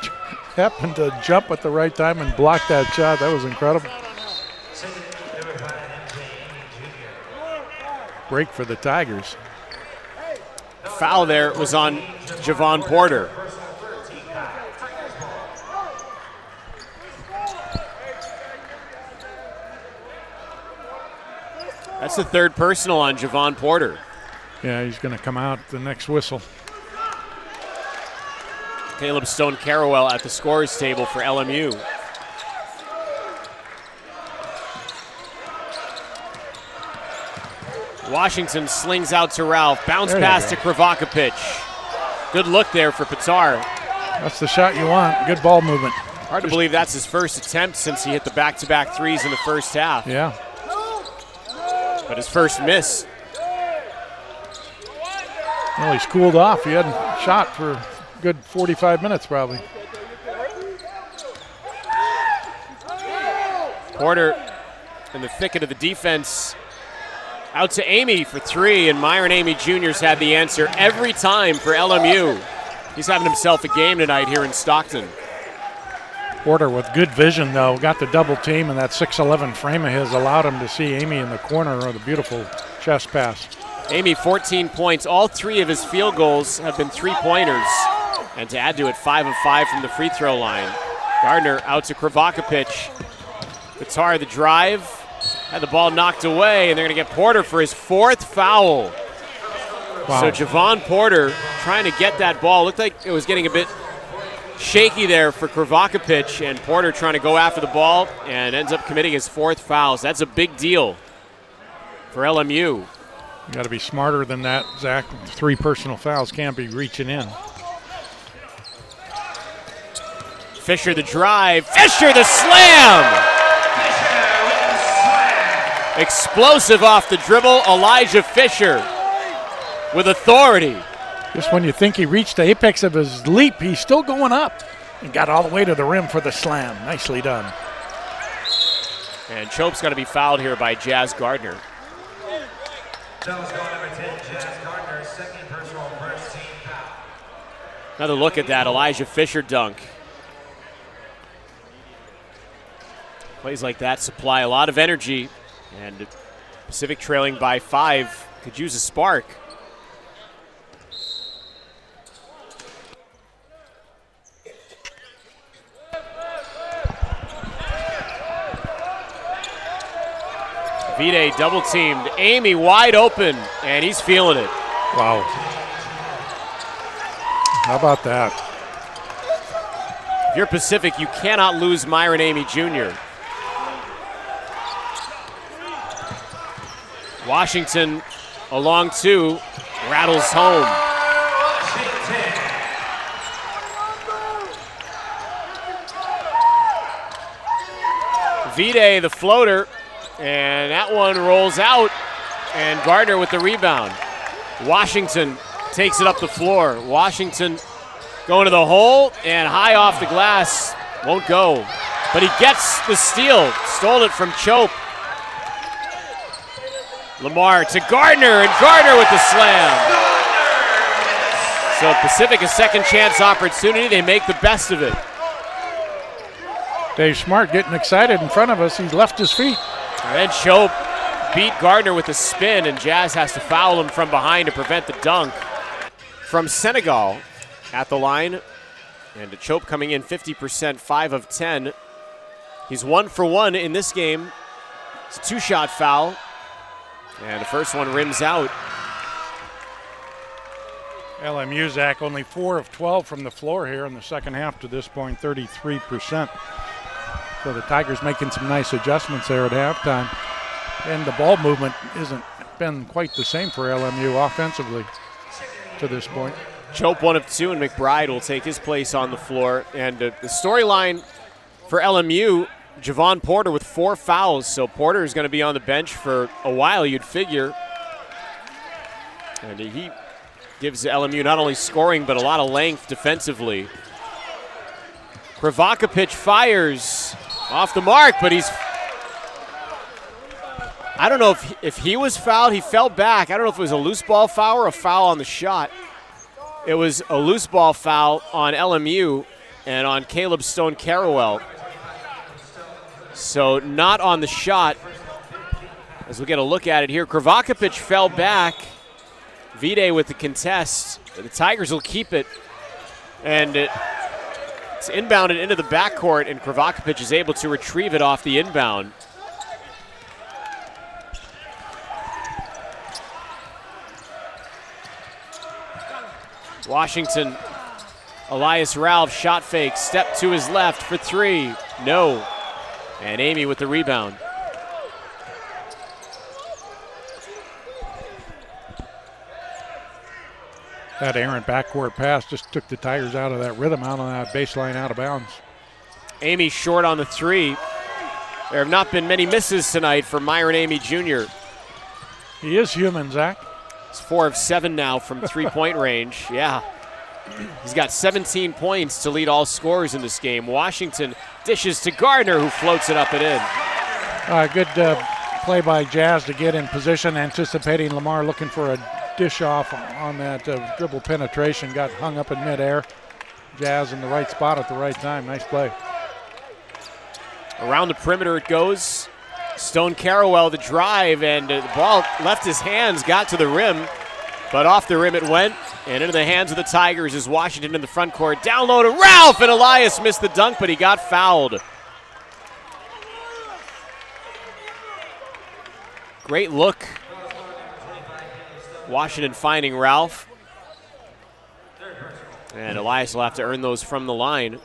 happened to jump at the right time and block that shot. That was incredible. Break for the Tigers. Foul there was on Javon Porter. That's the third personal on Javon Porter. Yeah, he's going to come out the next whistle. Caleb Stone-Carrawell at the scorer's table for LMU. Washington slings out to Ralph. Bounce pass to Kravakovic. Good look there for Pitar. That's the shot you want. Good ball movement. Hard to believe that's his first attempt since he hit the back-to-back threes in the first half. Yeah. But his first miss. Well, he's cooled off. He hadn't shot for a good 45 minutes probably. Porter in the thicket of the defense. Out to Amy for three, and Myron Amy Jr.'s had the answer every time for LMU. He's having himself a game tonight here in Stockton. Porter with good vision, though, got the double team, and that 6'11" frame of his allowed him to see Amy in the corner with a beautiful chest pass. Amy, 14 points. All three of his field goals have been three-pointers. And to add to it, 5 of 5 from the free throw line. Gardner out to Kravakovic. Pitar the drive. Had the ball knocked away, and they're going to get Porter for his fourth foul. Wow. So Javon Porter trying to get that ball. Looked like it was getting a bit shaky there for Kravakovic, and Porter trying to go after the ball and ends up committing his fourth foul. So that's a big deal for LMU. You got to be smarter than that, Zach. 3 personal fouls can't be reaching in. Fisher the drive. Fisher the slam! Explosive off the dribble, Elijah Fisher with authority. Just when you think he reached the apex of his leap, he's still going up and got all the way to the rim for the slam. Nicely done. And Chope's got to be fouled here by Jazz Gardner. Another look at that Elijah Fisher dunk. Plays like that supply a lot of energy. And Pacific trailing by 5 could use a spark. Vide double teamed. Amy wide open, and he's feeling it. Wow. How about that? If you're Pacific, you cannot lose Myron Amy Jr. Washington along 2, rattles home. Vide the floater, and that one rolls out, and Gardner with the rebound. Washington takes it up the floor. Washington going to the hole, and high off the glass, won't go. But he gets the steal, stole it from Chope. Lamar to Gardner, and Gardner with the slam. So Pacific a second chance opportunity. They make the best of it. Dave Smart getting excited in front of us. He's left his feet. And then Chope beat Gardner with a spin, and Jazz has to foul him from behind to prevent the dunk. From Senegal at the line, and Chope coming in 50%, 5 of 10. He's 1 for 1 in this game. It's a 2-shot foul. And the first one rims out. LMU, Zach, only 4 of 12 from the floor here in the second half to this point, 33%. So the Tigers making some nice adjustments there at halftime. And the ball movement isn't been quite the same for LMU offensively to this point. Chope 1 of 2, and McBride will take his place on the floor. And the storyline for LMU, Javon Porter with 4 fouls. So Porter is going to be on the bench for a while, you'd figure. And he gives LMU not only scoring, but a lot of length defensively. Kravakovic fires off the mark, but I don't know if he was fouled. He fell back. I don't know if it was a loose ball foul or a foul on the shot. It was a loose ball foul on LMU and on Caleb Stone-Carrawell. So not on the shot. As we get a look at it here, Kravakovic fell back. Vide with the contest. The Tigers will keep it. And it's inbounded into the backcourt, and Kravakovic is able to retrieve it off the inbound. Washington, Elias Ralph, shot fake, step to his left for 3. No. And Amy with the rebound. That errant backcourt pass just took the Tigers out of that rhythm, out on that baseline, out of bounds. Amy short on the 3. There have not been many misses tonight for Myron Amy Jr. He is human, Zach. He's 4 of 7 now from three-point range. Yeah. He's got 17 points to lead all scorers in this game. Washington dishes to Gardner, who floats it up and in. Good play by Jazz to get in position, anticipating Lamar looking for a dish off on that dribble penetration. Got hung up in midair. Jazz in the right spot at the right time. Nice play. Around the perimeter it goes. Stone-Carrawell the drive, and the ball left his hands, got to the rim, but off the rim it went, and into the hands of the Tigers is Washington in the front court. Down low to Ralph, and Elias missed the dunk, but he got fouled. Great look. Washington finding Ralph. And Elias will have to earn those from the line.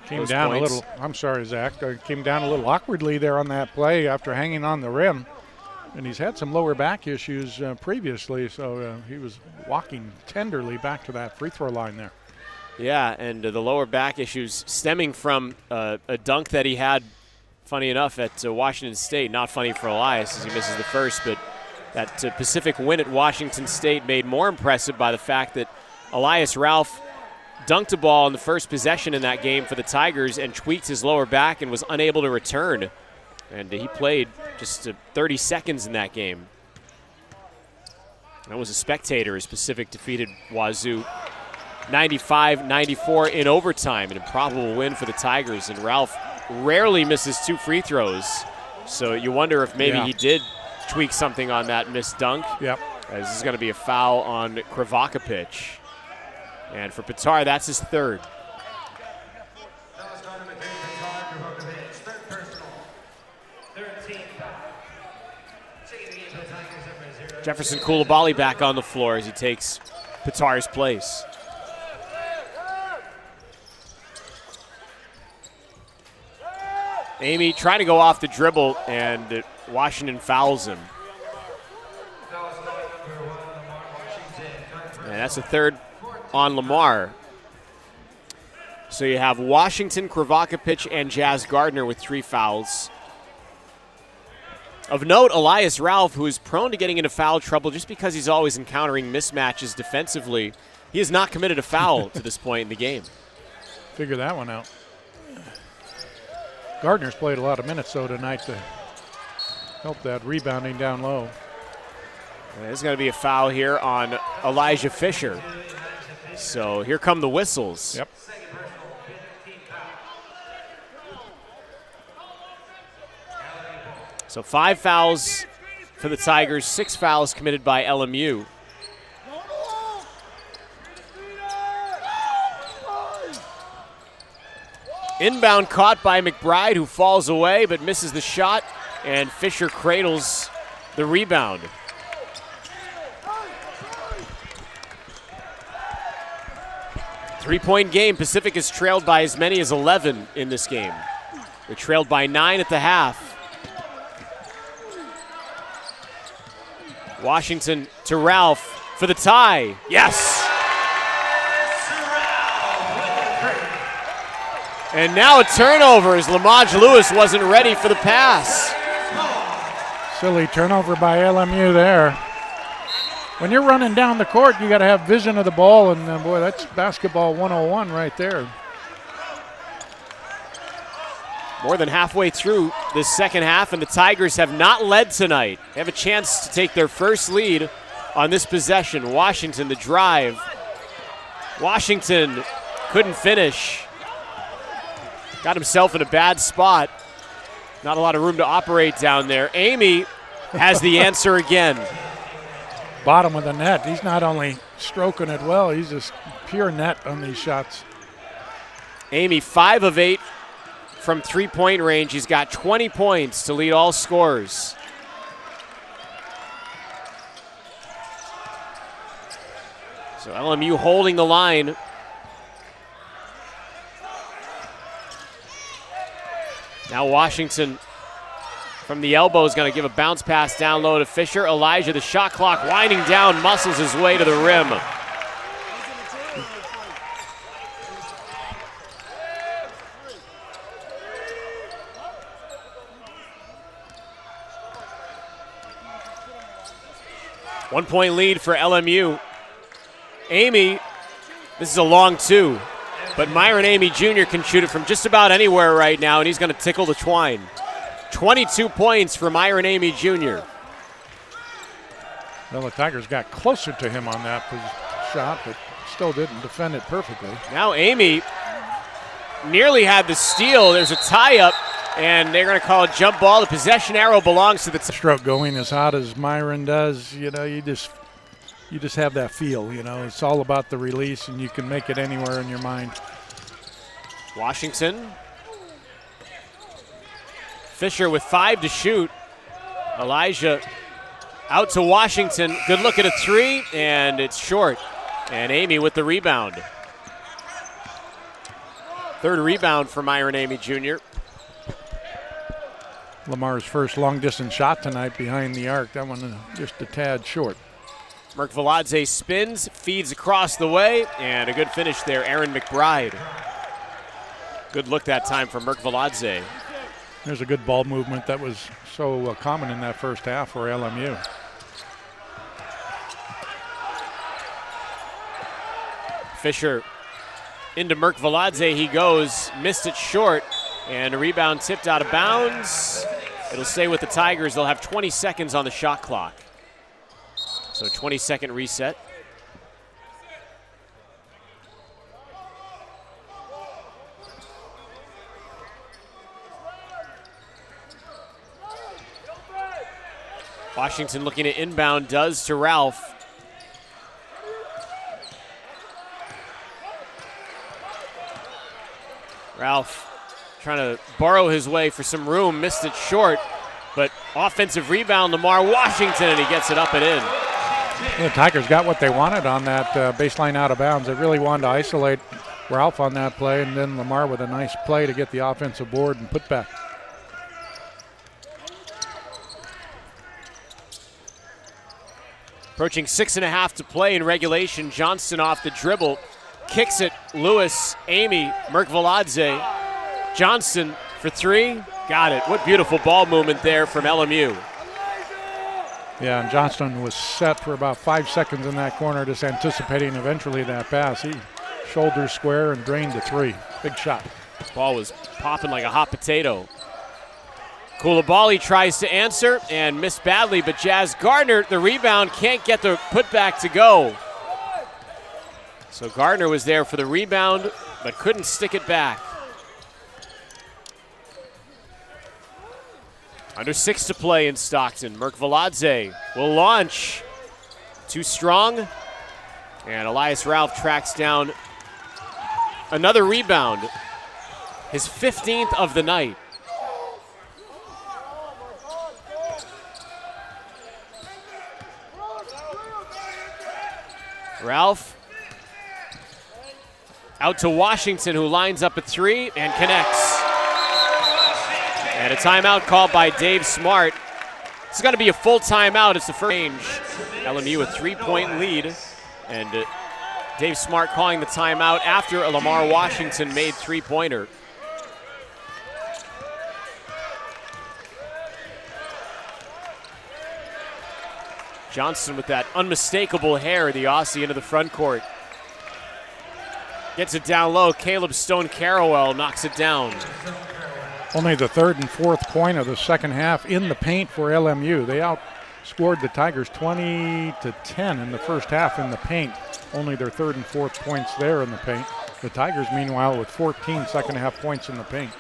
Came down a little, I'm sorry, Zach. Came down a little awkwardly there on that play after hanging on the rim. And he's had some lower back issues previously, so he was walking tenderly back to that free throw line there. Yeah, and the lower back issues stemming from a dunk that he had, funny enough, at Washington State. Not funny for Elias as he misses the first, but that Pacific win at Washington State made more impressive by the fact that Elias Ralph dunked a ball in the first possession in that game for the Tigers and tweaked his lower back and was unable to return. And he played just 30 seconds in that game. That was a spectator as Pacific defeated Wazoo 95-94 in overtime. An improbable win for the Tigers, and Ralph rarely misses 2 free throws. So you wonder if maybe he did tweak something on that missed dunk. Yep. As this is going to be a foul on Kravakovic. And for Pitar, that's his 3rd. Jefferson Koulibaly back on the floor as he takes Pitar's place. Amy trying to go off the dribble, and Washington fouls him. And that's the 3rd on Lamar. So you have Washington, Kravakovic, and Jazz Gardner with 3 fouls. Of note, Elias Ralph, who is prone to getting into foul trouble just because he's always encountering mismatches defensively. He has not committed a foul to this point in the game. Figure that one out. Gardner's played a lot of minutes, though, tonight to help that rebounding down low. And there's going to be a foul here on Elijah Fisher. So here come the whistles. Yep. So 5 fouls for the Tigers, 6 fouls committed by LMU. Inbound caught by McBride, who falls away but misses the shot, and Fisher cradles the rebound. 3-point game. Pacific has trailed by as many as 11 in this game. They trailed by 9 at the half. Washington to Ralph for the tie. Yes! And now a turnover as Lamont Lewis wasn't ready for the pass. Silly turnover by LMU there. When you're running down the court, you got to have vision of the ball, and boy, that's basketball 101 right there. More than halfway through this second half, and the Tigers have not led tonight. They have a chance to take their first lead on this possession. Washington, the drive. Washington couldn't finish. Got himself in a bad spot. Not a lot of room to operate down there. Amy has the answer again. Bottom of the net. He's not only stroking it well, he's just pure net on these shots. Amy, 5 of 8 from three-point range. He's got 20 points to lead all scorers. So LMU holding the line. Now Washington from the elbow is going to give a bounce pass down low to Fisher. Elijah, the shot clock winding down, muscles his way to the rim. One-point lead for LMU. Amy, this is a long two, but Myron Amy Jr. can shoot it from just about anywhere right now, and he's going to tickle the twine. 22 points for Myron Amy Jr. Well, the Tigers got closer to him on that shot, but still didn't defend it perfectly. Now Amy nearly had the steal. There's a tie-up, and they're going to call a jump ball. The possession arrow belongs to the stroke going as hot as Myron does. You know, you just have that feel. You know, it's all about the release, and you can make it anywhere in your mind. Washington. Fisher with 5 to shoot. Elijah out to Washington. Good look at a three, and it's short. And Amy with the rebound. Third rebound for Myron Amy Jr. Lamar's first long-distance shot tonight behind the arc. That one just a tad short. Merkviladze spins, feeds across the way, and a good finish there, Aaron McBride. Good look that time for Merkviladze. There's a good ball movement that was so common in that first half for LMU. Fisher into Merkviladze he goes, missed it short, and a rebound tipped out of bounds. It'll stay with the Tigers. They'll have 20 seconds on the shot clock. So 20-second reset. Washington looking to inbound, does to Ralph. Ralph trying to borrow his way for some room, missed it short, but offensive rebound, Lamar Washington, and he gets it up and in. The Tigers got what they wanted on that baseline out of bounds. They really wanted to isolate Ralph on that play, and then Lamar with a nice play to get the offensive board and put back. Approaching 6.5 to play in regulation. Johnston off the dribble. Kicks it. Lewis, Amy, Merkviladze. Johnston for three. Got it. What beautiful ball movement there from LMU. Yeah, and Johnston was set for about 5 seconds in that corner, just anticipating eventually that pass. He shouldered square and drained the three. Big shot. Ball was popping like a hot potato. Koulibaly tries to answer and missed badly, but Jazz Gardner, the rebound, can't get the putback to go. So Gardner was there for the rebound, but couldn't stick it back. Under 6 to play in Stockton. Merkviladze will launch. Too strong. And Elias Ralph tracks down another rebound. His 15th of the night. Ralph Out to Washington, who lines up a three and connects. And a timeout called by Dave Smart. It's going to be a full timeout. It's the first range. LMU a 3-point lead. And Dave Smart calling the timeout after a Lamar Washington made three-pointer. Johnson with that unmistakable hair, the Aussie into the front court. Gets it down low. Caleb Stone-Carrawell knocks it down. Only the third and fourth point of the second half in the paint for LMU. They outscored the Tigers 20-10 in the first half in the paint. Only their third and fourth points there in the paint. The Tigers, meanwhile, with 14 second half points in the paint.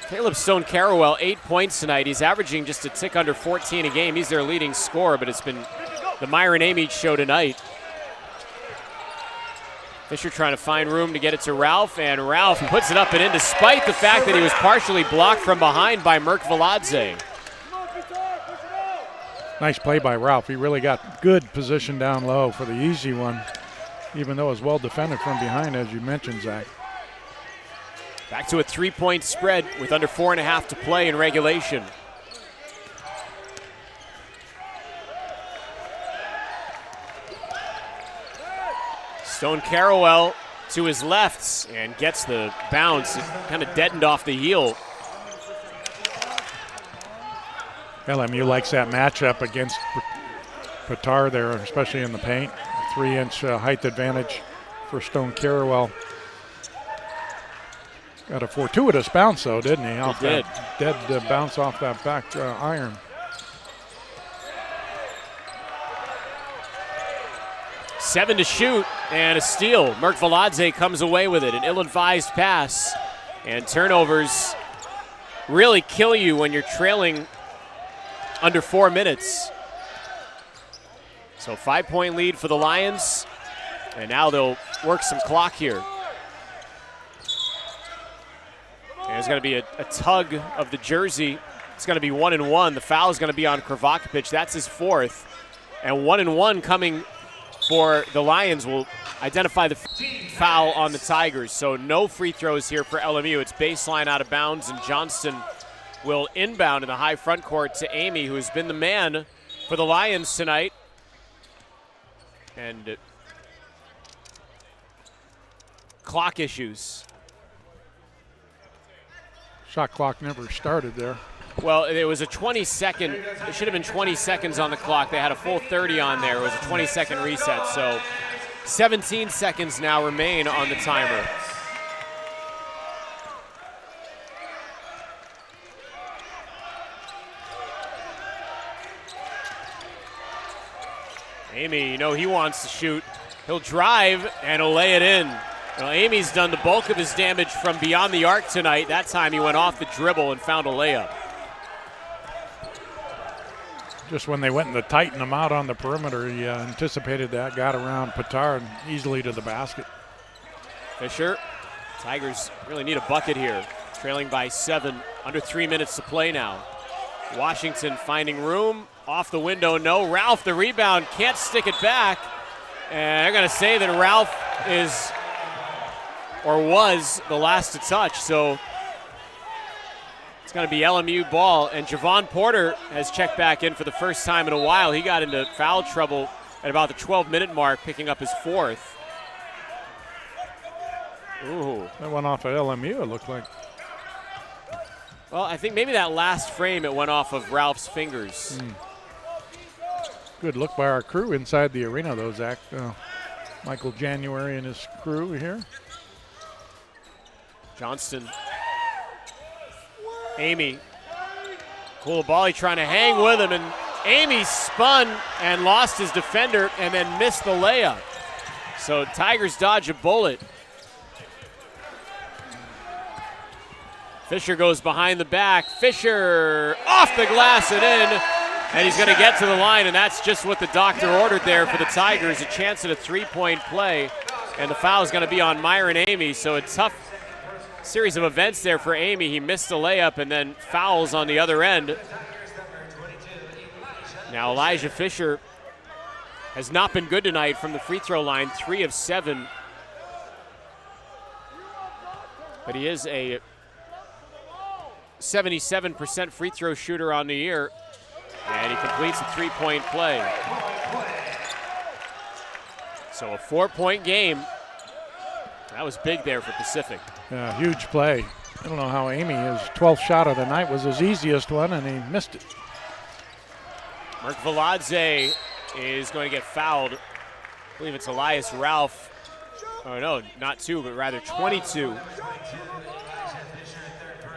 Caleb Stone-Carrawell, 8 points tonight. He's averaging just a tick under 14 a game. He's their leading scorer, but it's been the Myron Amy show tonight. Fisher trying to find room to get it to Ralph, and Ralph puts it up and in despite the fact that he was partially blocked from behind by Merk Veladze. Nice play by Ralph. He really got good position down low for the easy one, even though it was well defended from behind, as you mentioned, Zach. Back to a 3-point spread with under 4.5 to play in regulation. Stone-Carrawell to his left and gets the bounce. It kind of deadened off the heel. LMU likes that matchup against Patar there, especially in the paint. 3-inch height advantage for Stone-Carrawell. Got a fortuitous bounce, though, didn't he? Off did. That dead bounce off that back iron. Seven to shoot and a steal. Merk Veladze comes away with it. An ill-advised pass. And turnovers really kill you when you're trailing under 4 minutes. So 5-point lead for the Lions. And now they'll work some clock here. And there's going to be a tug of the jersey. It's going to be 1-1. The foul is going to be on Kravakovic. That's his fourth. And 1-1 coming for the Lions will identify the foul on the Tigers. So no free throws here for LMU. It's baseline out of bounds, and Johnston will inbound in the high front court to Amy, who has been the man for the Lions tonight. And clock issues. Shot clock never started there. Well, it was a 20-second, it should have been 20 seconds on the clock. They had a full 30 on there. It was a 20-second reset, so 17 seconds now remain on the timer. Amy, you know he wants to shoot. He'll drive and he'll lay it in. Well, Amy's done the bulk of his damage from beyond the arc tonight. That time he went off the dribble and found a layup. Just when they went to tighten him out on the perimeter, he anticipated that, got around Patar easily to the basket. Fisher, Tigers really need a bucket here. Trailing by 7, under 3 minutes to play now. Washington finding room, off the window, no. Ralph, the rebound, can't stick it back. And they're gonna say that Ralph is, or was, the last to touch, so it's going to be LMU ball, and Javon Porter has checked back in for the first time in a while. He got into foul trouble at about the 12-minute mark, picking up his fourth. Ooh. That went off at LMU, it looked like. Well, I think maybe that last frame, it went off of Ralph's fingers. Good look by our crew inside the arena, though, Zach. Michael January and his crew here. Johnston. Amy. Koulibaly trying to hang with him, and Amy spun and lost his defender and then missed the layup. So Tigers dodge a bullet. Fisher goes behind the back. Fisher off the glass and in, and he's going to get to the line, and that's just what the doctor ordered there for the Tigers, a chance at a 3-point play, and the foul is going to be on Myron Amy, so a tough series of events there for Amy. He missed the layup and then fouls on the other end. Now Elijah Fisher has not been good tonight from the free throw line, 3 of 7. But he is a 77% free throw shooter on the year, and he completes a 3-point play. So a 4-point game. That was big there for Pacific. Yeah, huge play. I don't know how Amy, his 12th shot of the night was his easiest one, and he missed it. Mark Veladze is going to get fouled. I believe it's Elias Ralph. Oh no, not 2, but rather 22.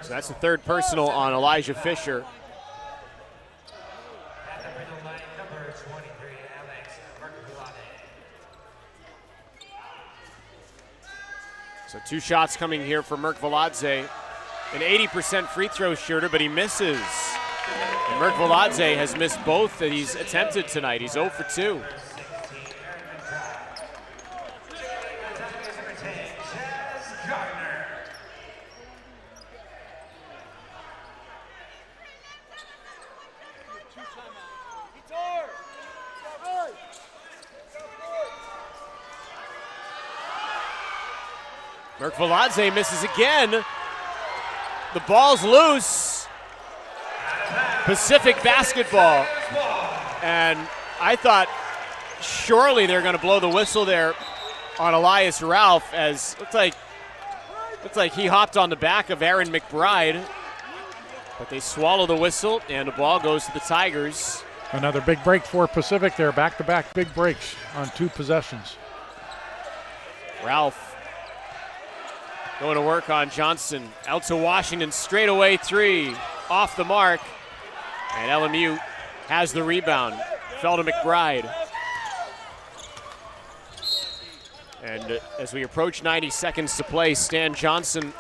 So that's the third personal on Elijah Fisher. So 2 shots coming here for Merk Veladze. An 80% free throw shooter, but he misses. And Merk Veladze has missed both that he's attempted tonight. He's 0 for 2. Merk Veladze misses again. The ball's loose. Pacific basketball. And I thought surely they're going to blow the whistle there on Elias Ralph, as looks like he hopped on the back of Aaron McBride. But they swallow the whistle, and the ball goes to the Tigers. Another big break for Pacific there. Back-to-back big breaks on 2 possessions. Ralph going to work on Johnson. Out to Washington, straightaway 3, off the mark. And LMU has the rebound. Fell to McBride. And as we approach 90 seconds to play, Stan Johnson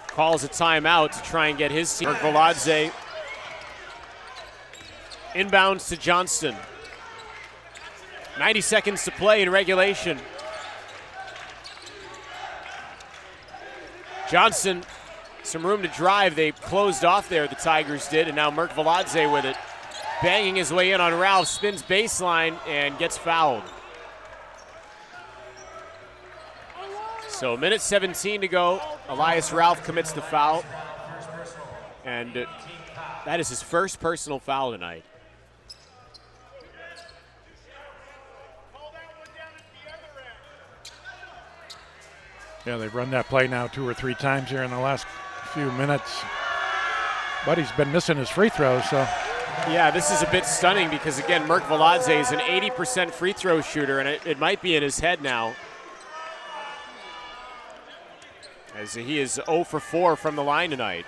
calls a timeout to try and get his team. Merk Veladze inbounds to Johnston. 90 seconds to play in regulation. Johnson, some room to drive. They closed off there, the Tigers did, and now Merk Veladze with it. Banging his way in on Ralph, spins baseline and gets fouled. So 1:17 to go. Elias Ralph commits the foul. And that is his first personal foul tonight. Yeah, they've run that play now 2 or 3 times here in the last few minutes. But he's been missing his free throws, so. Yeah, this is a bit stunning because, again, Merk Veladze is an 80% free throw shooter, and it might be in his head now, as he is 0 for 4 from the line tonight.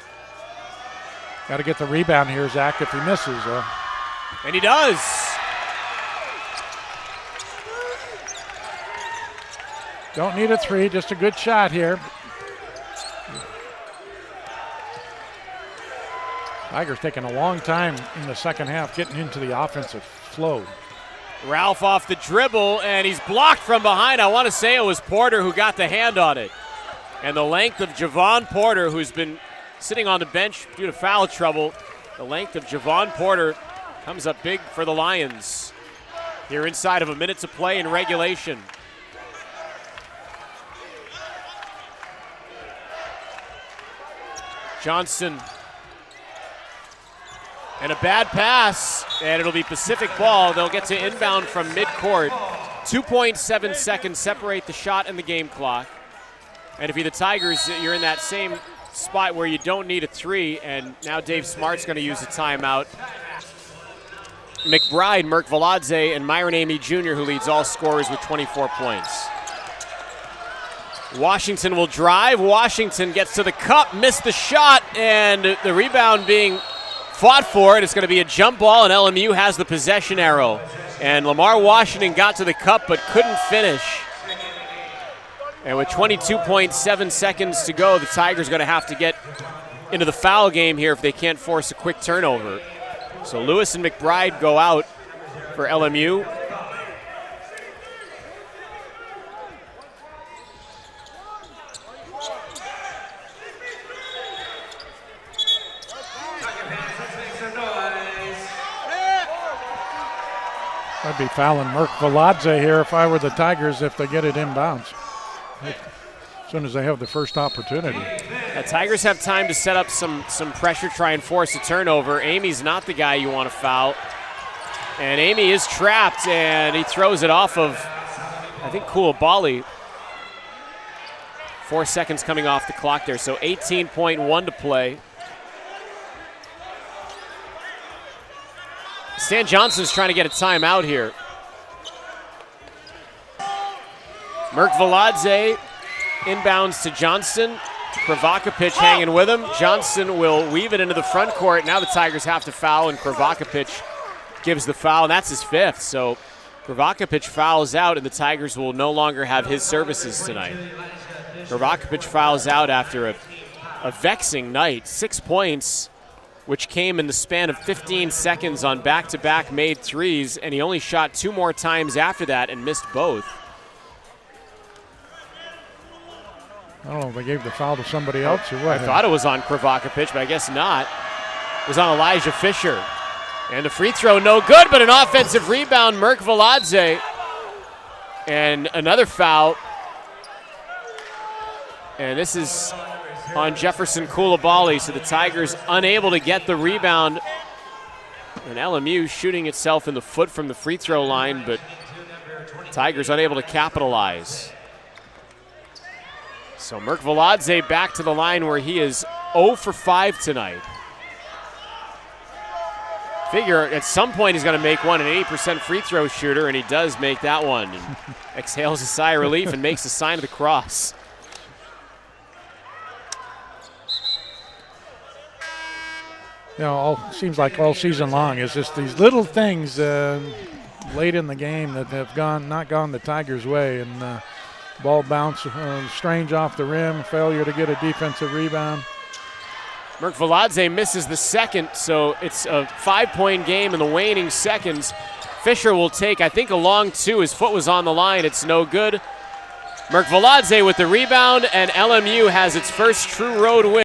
Got to get the rebound here, Zach, if he misses. And he does. Don't need a 3, just a good shot here. Tigers taking a long time in the second half getting into the offensive flow. Ralph off the dribble, and he's blocked from behind. I want to say it was Porter who got the hand on it. And the length of Javon Porter, who's been sitting on the bench due to foul trouble, the length of Javon Porter comes up big for the Lions. Here inside of a minute to play in regulation. Johnson. And a bad pass, and it'll be Pacific ball. They'll get to inbound from midcourt. 2.7 seconds separate the shot and the game clock. And if you're the Tigers, you're in that same spot where you don't need a 3, and now Dave Smart's going to use a timeout. McBride, Merk Veladze, and Myron Amy Jr., who leads all scorers with 24 points. Washington will drive. Washington gets to the cup, missed the shot, and the rebound being fought for. It's going to be a jump ball, and LMU has the possession arrow. And Lamar Washington got to the cup but couldn't finish. And with 22.7 seconds to go, the Tigers are going to have to get into the foul game here if they can't force a quick turnover. So Lewis and McBride go out for LMU. I'd be fouling Merk Veladze here if I were the Tigers if they get it inbounds. soon as they have the first opportunity. Tigers have time to set up some pressure, try and force a turnover. Amy's not the guy you want to foul. And Amy is trapped, and he throws it off of, I think, Koulibaly. 4 seconds coming off the clock there, so 18.1 to play. Stan Johnson's trying to get a timeout here. Merkviladze inbounds to Johnson. Kravakovic hanging with him. Johnson will weave it into the front court. Now the Tigers have to foul, and Kravakovic gives the foul, and that's his 5th. So Kravakovic fouls out, and the Tigers will no longer have his services tonight. Kravakovic fouls out after a vexing night. 6 points, which came in the span of 15 seconds on back-to-back made threes, and he only shot 2 more times after that and missed both. I don't know if they gave the foul to somebody else or what. I thought it was on Kravakovic, but I guess not. It was on Elijah Fisher. And the free throw no good, but an offensive rebound, Merkviladze. And another foul. And this is on Jefferson Koulibaly, so the Tigers unable to get the rebound. And LMU shooting itself in the foot from the free throw line, but Tigers unable to capitalize. So Merkviladze back to the line where he is 0 for 5 tonight. Figure at some point he's going to make one, an 80% free throw shooter, and he does make that one. And exhales a sigh of relief and makes the sign of the cross. You know, seems like all season long is just these little things late in the game that have not gone the Tigers' way, and ball bounce strange off the rim, failure to get a defensive rebound. Merkviladze misses the second, so it's a 5-point game in the waning seconds. Fisher will take, I think, a long 2. His foot was on the line. It's no good. Merkviladze with the rebound, and LMU has its first true road win.